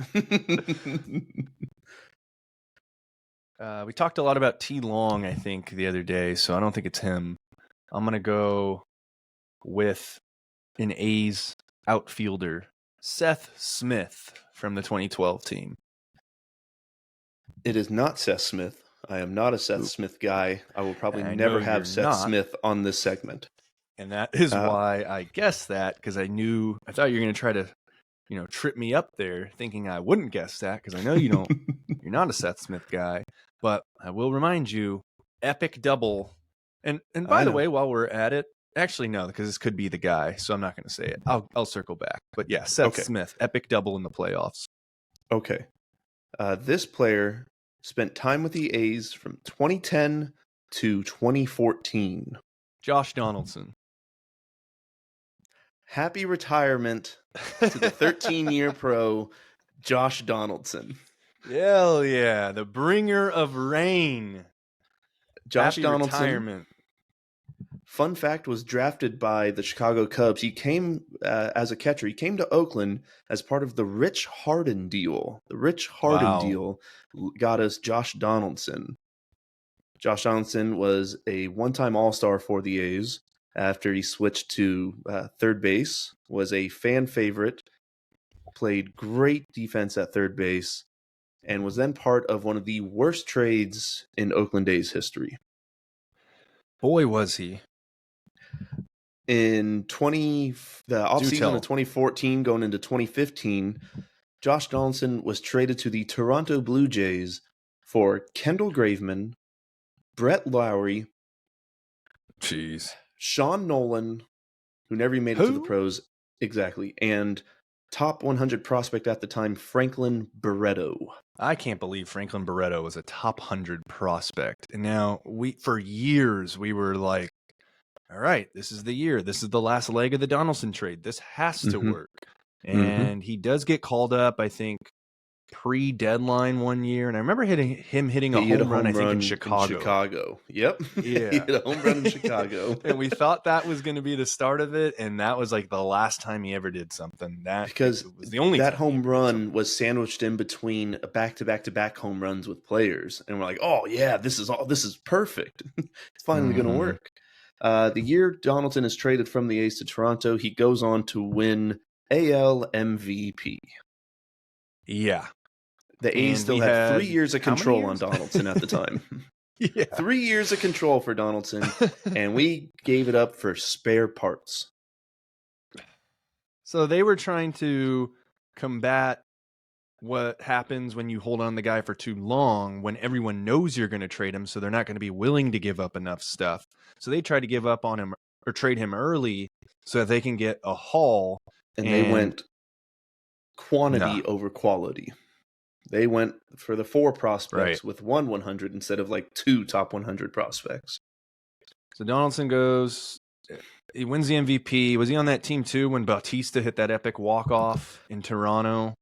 [SPEAKER 1] We talked a lot about T. Long, I think, the other day, so I don't think it's him. I'm going to go with an A's outfielder, Seth Smith from the 2012 team.
[SPEAKER 2] It is not Seth Smith. I am not a Seth Smith guy. I will probably never have Seth Smith on this segment.
[SPEAKER 1] And that is why I guessed that, because I thought you were going to try to, trip me up there thinking I wouldn't guess that, because I know you're not a Seth Smith guy. But I will remind you, epic double. And by the way, while we're at it, actually no, because this could be the guy, so I'm not going to say it. I'll circle back. But yeah, Seth Smith, epic double in the playoffs.
[SPEAKER 2] Okay. This player spent time with the A's from 2010 to 2014.
[SPEAKER 1] Josh Donaldson.
[SPEAKER 2] Happy retirement to the 13-year pro, Josh Donaldson.
[SPEAKER 1] Hell yeah, the bringer of rain.
[SPEAKER 2] Josh
[SPEAKER 1] Happy
[SPEAKER 2] Donaldson.
[SPEAKER 1] Retirement.
[SPEAKER 2] Fun fact, was drafted by the Chicago Cubs. He came as a catcher. He came to Oakland as part of the Rich Harden deal. The Rich Harden deal got us Josh Donaldson. Josh Donaldson was a one-time All-Star for the A's after he switched to third base, was a fan favorite, played great defense at third base, and was then part of one of the worst trades in Oakland A's history.
[SPEAKER 1] Boy, was he.
[SPEAKER 2] In the offseason of 2014 going into 2015, Josh Donaldson was traded to the Toronto Blue Jays for Kendall Graveman, Brett Lowry, Sean Nolan, who never made it to the pros, exactly, and top 100 prospect at the time, Franklin Barreto.
[SPEAKER 1] I can't believe Franklin Barreto was a top 100 prospect. And now, for years, we were like, all right, this is the year. This is the last leg of the Donaldson trade. This has to work. And he does get called up, I think, pre-deadline one year. And I remember him hitting a home run, I think, in Chicago.
[SPEAKER 2] Yep.
[SPEAKER 1] Yeah.
[SPEAKER 2] He hit a home run in Chicago.
[SPEAKER 1] And we thought that was going to be the start of it. And that was like the last time he ever did something.
[SPEAKER 2] Because was the only that home run was sandwiched in between back-to-back home runs with players. And we're like, oh, yeah, this is perfect. It's finally going to work. The year Donaldson is traded from the A's to Toronto, he goes on to win AL MVP.
[SPEAKER 1] Yeah.
[SPEAKER 2] The A's still had 3 years of control on Donaldson at the time. 3 years of control for Donaldson, and we gave it up for spare parts.
[SPEAKER 1] So they were trying to combat what happens when you hold on the guy for too long, when everyone knows you're going to trade him, so they're not going to be willing to give up enough stuff. So they tried to give up on him or trade him early so that they can get a haul.
[SPEAKER 2] And they went quantity over quality. They went for the 4 prospects with 100 instead of like 2 top 100 prospects.
[SPEAKER 1] So Donaldson goes, he wins the MVP. Was he on that team too when Bautista hit that epic walk-off in Toronto?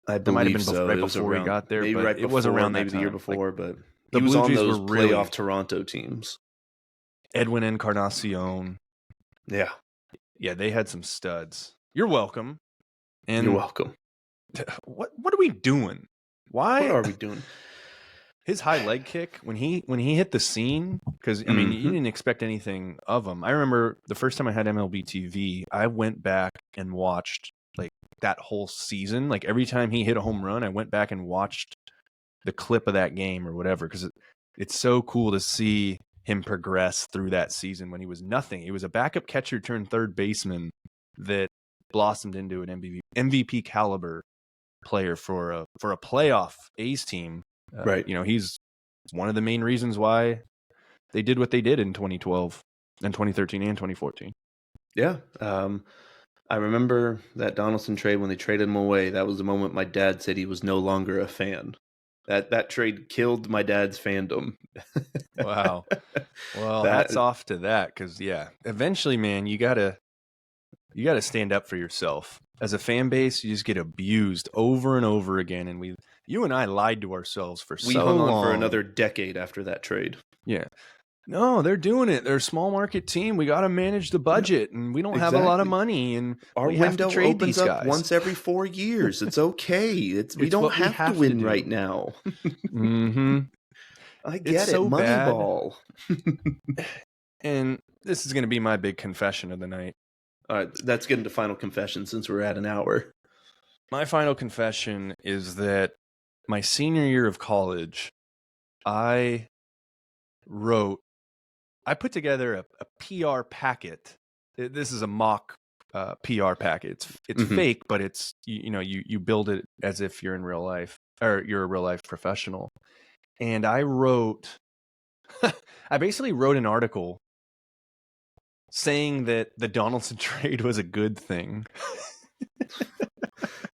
[SPEAKER 2] I believe might have been
[SPEAKER 1] so. Right before he got there,
[SPEAKER 2] maybe
[SPEAKER 1] but
[SPEAKER 2] right before,
[SPEAKER 1] it was around
[SPEAKER 2] maybe
[SPEAKER 1] that time.
[SPEAKER 2] The year before, but
[SPEAKER 1] the
[SPEAKER 2] he was
[SPEAKER 1] Blue
[SPEAKER 2] on
[SPEAKER 1] Jays
[SPEAKER 2] those
[SPEAKER 1] were
[SPEAKER 2] playoff Toronto teams.
[SPEAKER 1] Edwin Encarnacion.
[SPEAKER 2] Yeah.
[SPEAKER 1] Yeah, they had some studs. You're welcome. And
[SPEAKER 2] you're welcome.
[SPEAKER 1] What are we doing? Why?
[SPEAKER 2] What are we doing?
[SPEAKER 1] His high leg kick when he hit the scene, because I mean you didn't expect anything of him. I remember the first time I had MLB TV, I went back and watched like that whole season. Like every time he hit a home run, I went back and watched the clip of that game or whatever, because it's so cool to see him progress through that season when he was nothing. He was a backup catcher turned third baseman that blossomed into an MVP caliber player for a playoff A's team.
[SPEAKER 2] Right.
[SPEAKER 1] You know, he's one of the main reasons why they did what they did in 2012 and 2013 and 2014.
[SPEAKER 2] Yeah. I remember that Donaldson trade when they traded him away. That was the moment my dad said he was no longer a fan. That trade killed my dad's fandom.
[SPEAKER 1] Wow. Well, hats off to that, because eventually, man, you gotta stand up for yourself. As a fan base, you just get abused over and over again, and you and I lied to ourselves for so long.
[SPEAKER 2] We hung on for another decade after that trade.
[SPEAKER 1] Yeah. No, they're doing it. They're a small market team. We got to manage the budget, and we don't have a lot of money, and
[SPEAKER 2] our window opens up once every 4 years. It's okay. We don't have to win right now.
[SPEAKER 1] Mm-hmm.
[SPEAKER 2] I get it. Moneyball.
[SPEAKER 1] And this is going to be my big confession of the night.
[SPEAKER 2] All right, let's get into final confession since we're at an hour.
[SPEAKER 1] My final confession is that my senior year of college, I put together a PR packet. This is a mock PR packet. It's fake, but it's you build it as if you're in real life or you're a real life professional. And I basically wrote an article saying that the Donaldson trade was a good thing.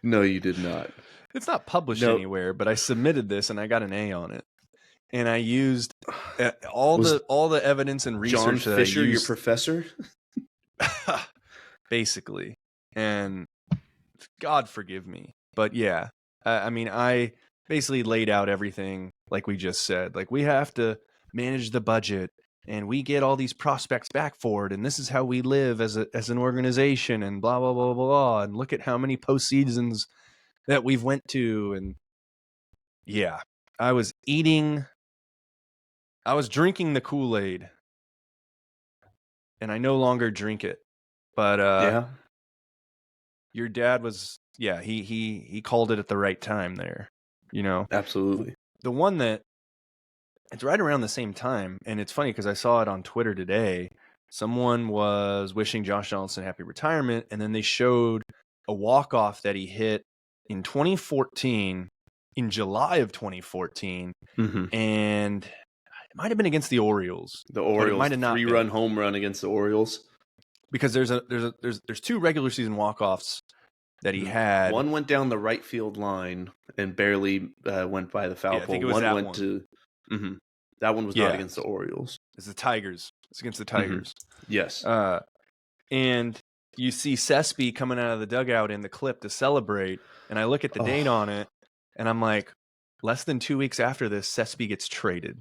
[SPEAKER 2] No, you did not.
[SPEAKER 1] It's not published anywhere, but I submitted this and I got an A on it. And I used all the evidence and research.
[SPEAKER 2] John Fisher, your professor?
[SPEAKER 1] Basically. And God forgive me. But yeah, I mean, I basically laid out everything like we just said. Like, we have to manage the budget, and we get all these prospects back for it, and this is how we live as an organization, and blah, blah, blah, blah, blah. And look at how many postseasons that we've went to. And yeah, I was drinking the Kool-Aid, and I no longer drink it. But your dad was, he called it at the right time there,
[SPEAKER 2] Absolutely.
[SPEAKER 1] The one that it's right around the same time, and it's funny because I saw it on Twitter today. Someone was wishing Josh Donaldson happy retirement, and then they showed a walk-off that he hit in 2014, in July of 2014, and it might have been against the Orioles.
[SPEAKER 2] The Orioles, might have not 3-run home run against the Orioles.
[SPEAKER 1] Because there's 2 regular season walk-offs that he had.
[SPEAKER 2] One went down the right field line and barely went by the foul pole.
[SPEAKER 1] I think it was that one.
[SPEAKER 2] To that one was not against the Orioles.
[SPEAKER 1] It's the Tigers. It's against the Tigers.
[SPEAKER 2] Yes.
[SPEAKER 1] And you see Sespy coming out of the dugout in the clip to celebrate, and I look at the date on it, and I'm like, less than 2 weeks after this, Sespy gets traded.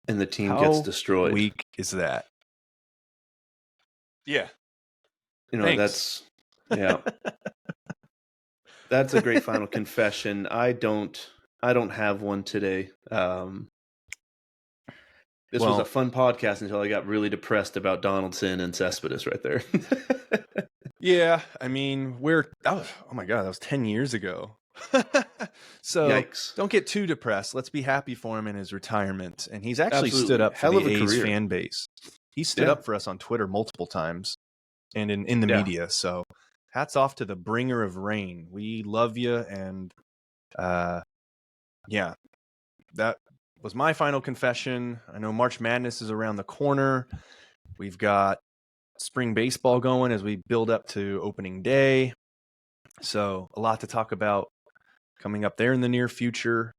[SPEAKER 2] And the team gets destroyed.
[SPEAKER 1] How weak is that? Yeah.
[SPEAKER 2] Thanks. That's a great final confession. I don't have one today. This was a fun podcast until I got really depressed about Donaldson and Cespedes right there.
[SPEAKER 1] Yeah, I mean, oh my God, that was 10 years ago. So
[SPEAKER 2] yikes.
[SPEAKER 1] Don't get too depressed. Let's be happy for him in his retirement. And he's actually stood up for the A's fan base. He stood up for us on Twitter multiple times and in the media. So hats off to the bringer of rain. We love you. And that was my final confession. I know March Madness is around the corner. We've got spring baseball going as we build up to opening day. So a lot to talk about coming up there in the near future.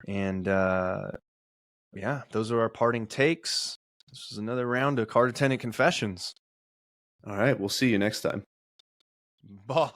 [SPEAKER 1] And yeah, those are our parting takes. This is another round of Card Attendant Confessions.
[SPEAKER 2] All right, we'll see you next time.
[SPEAKER 1] Botch.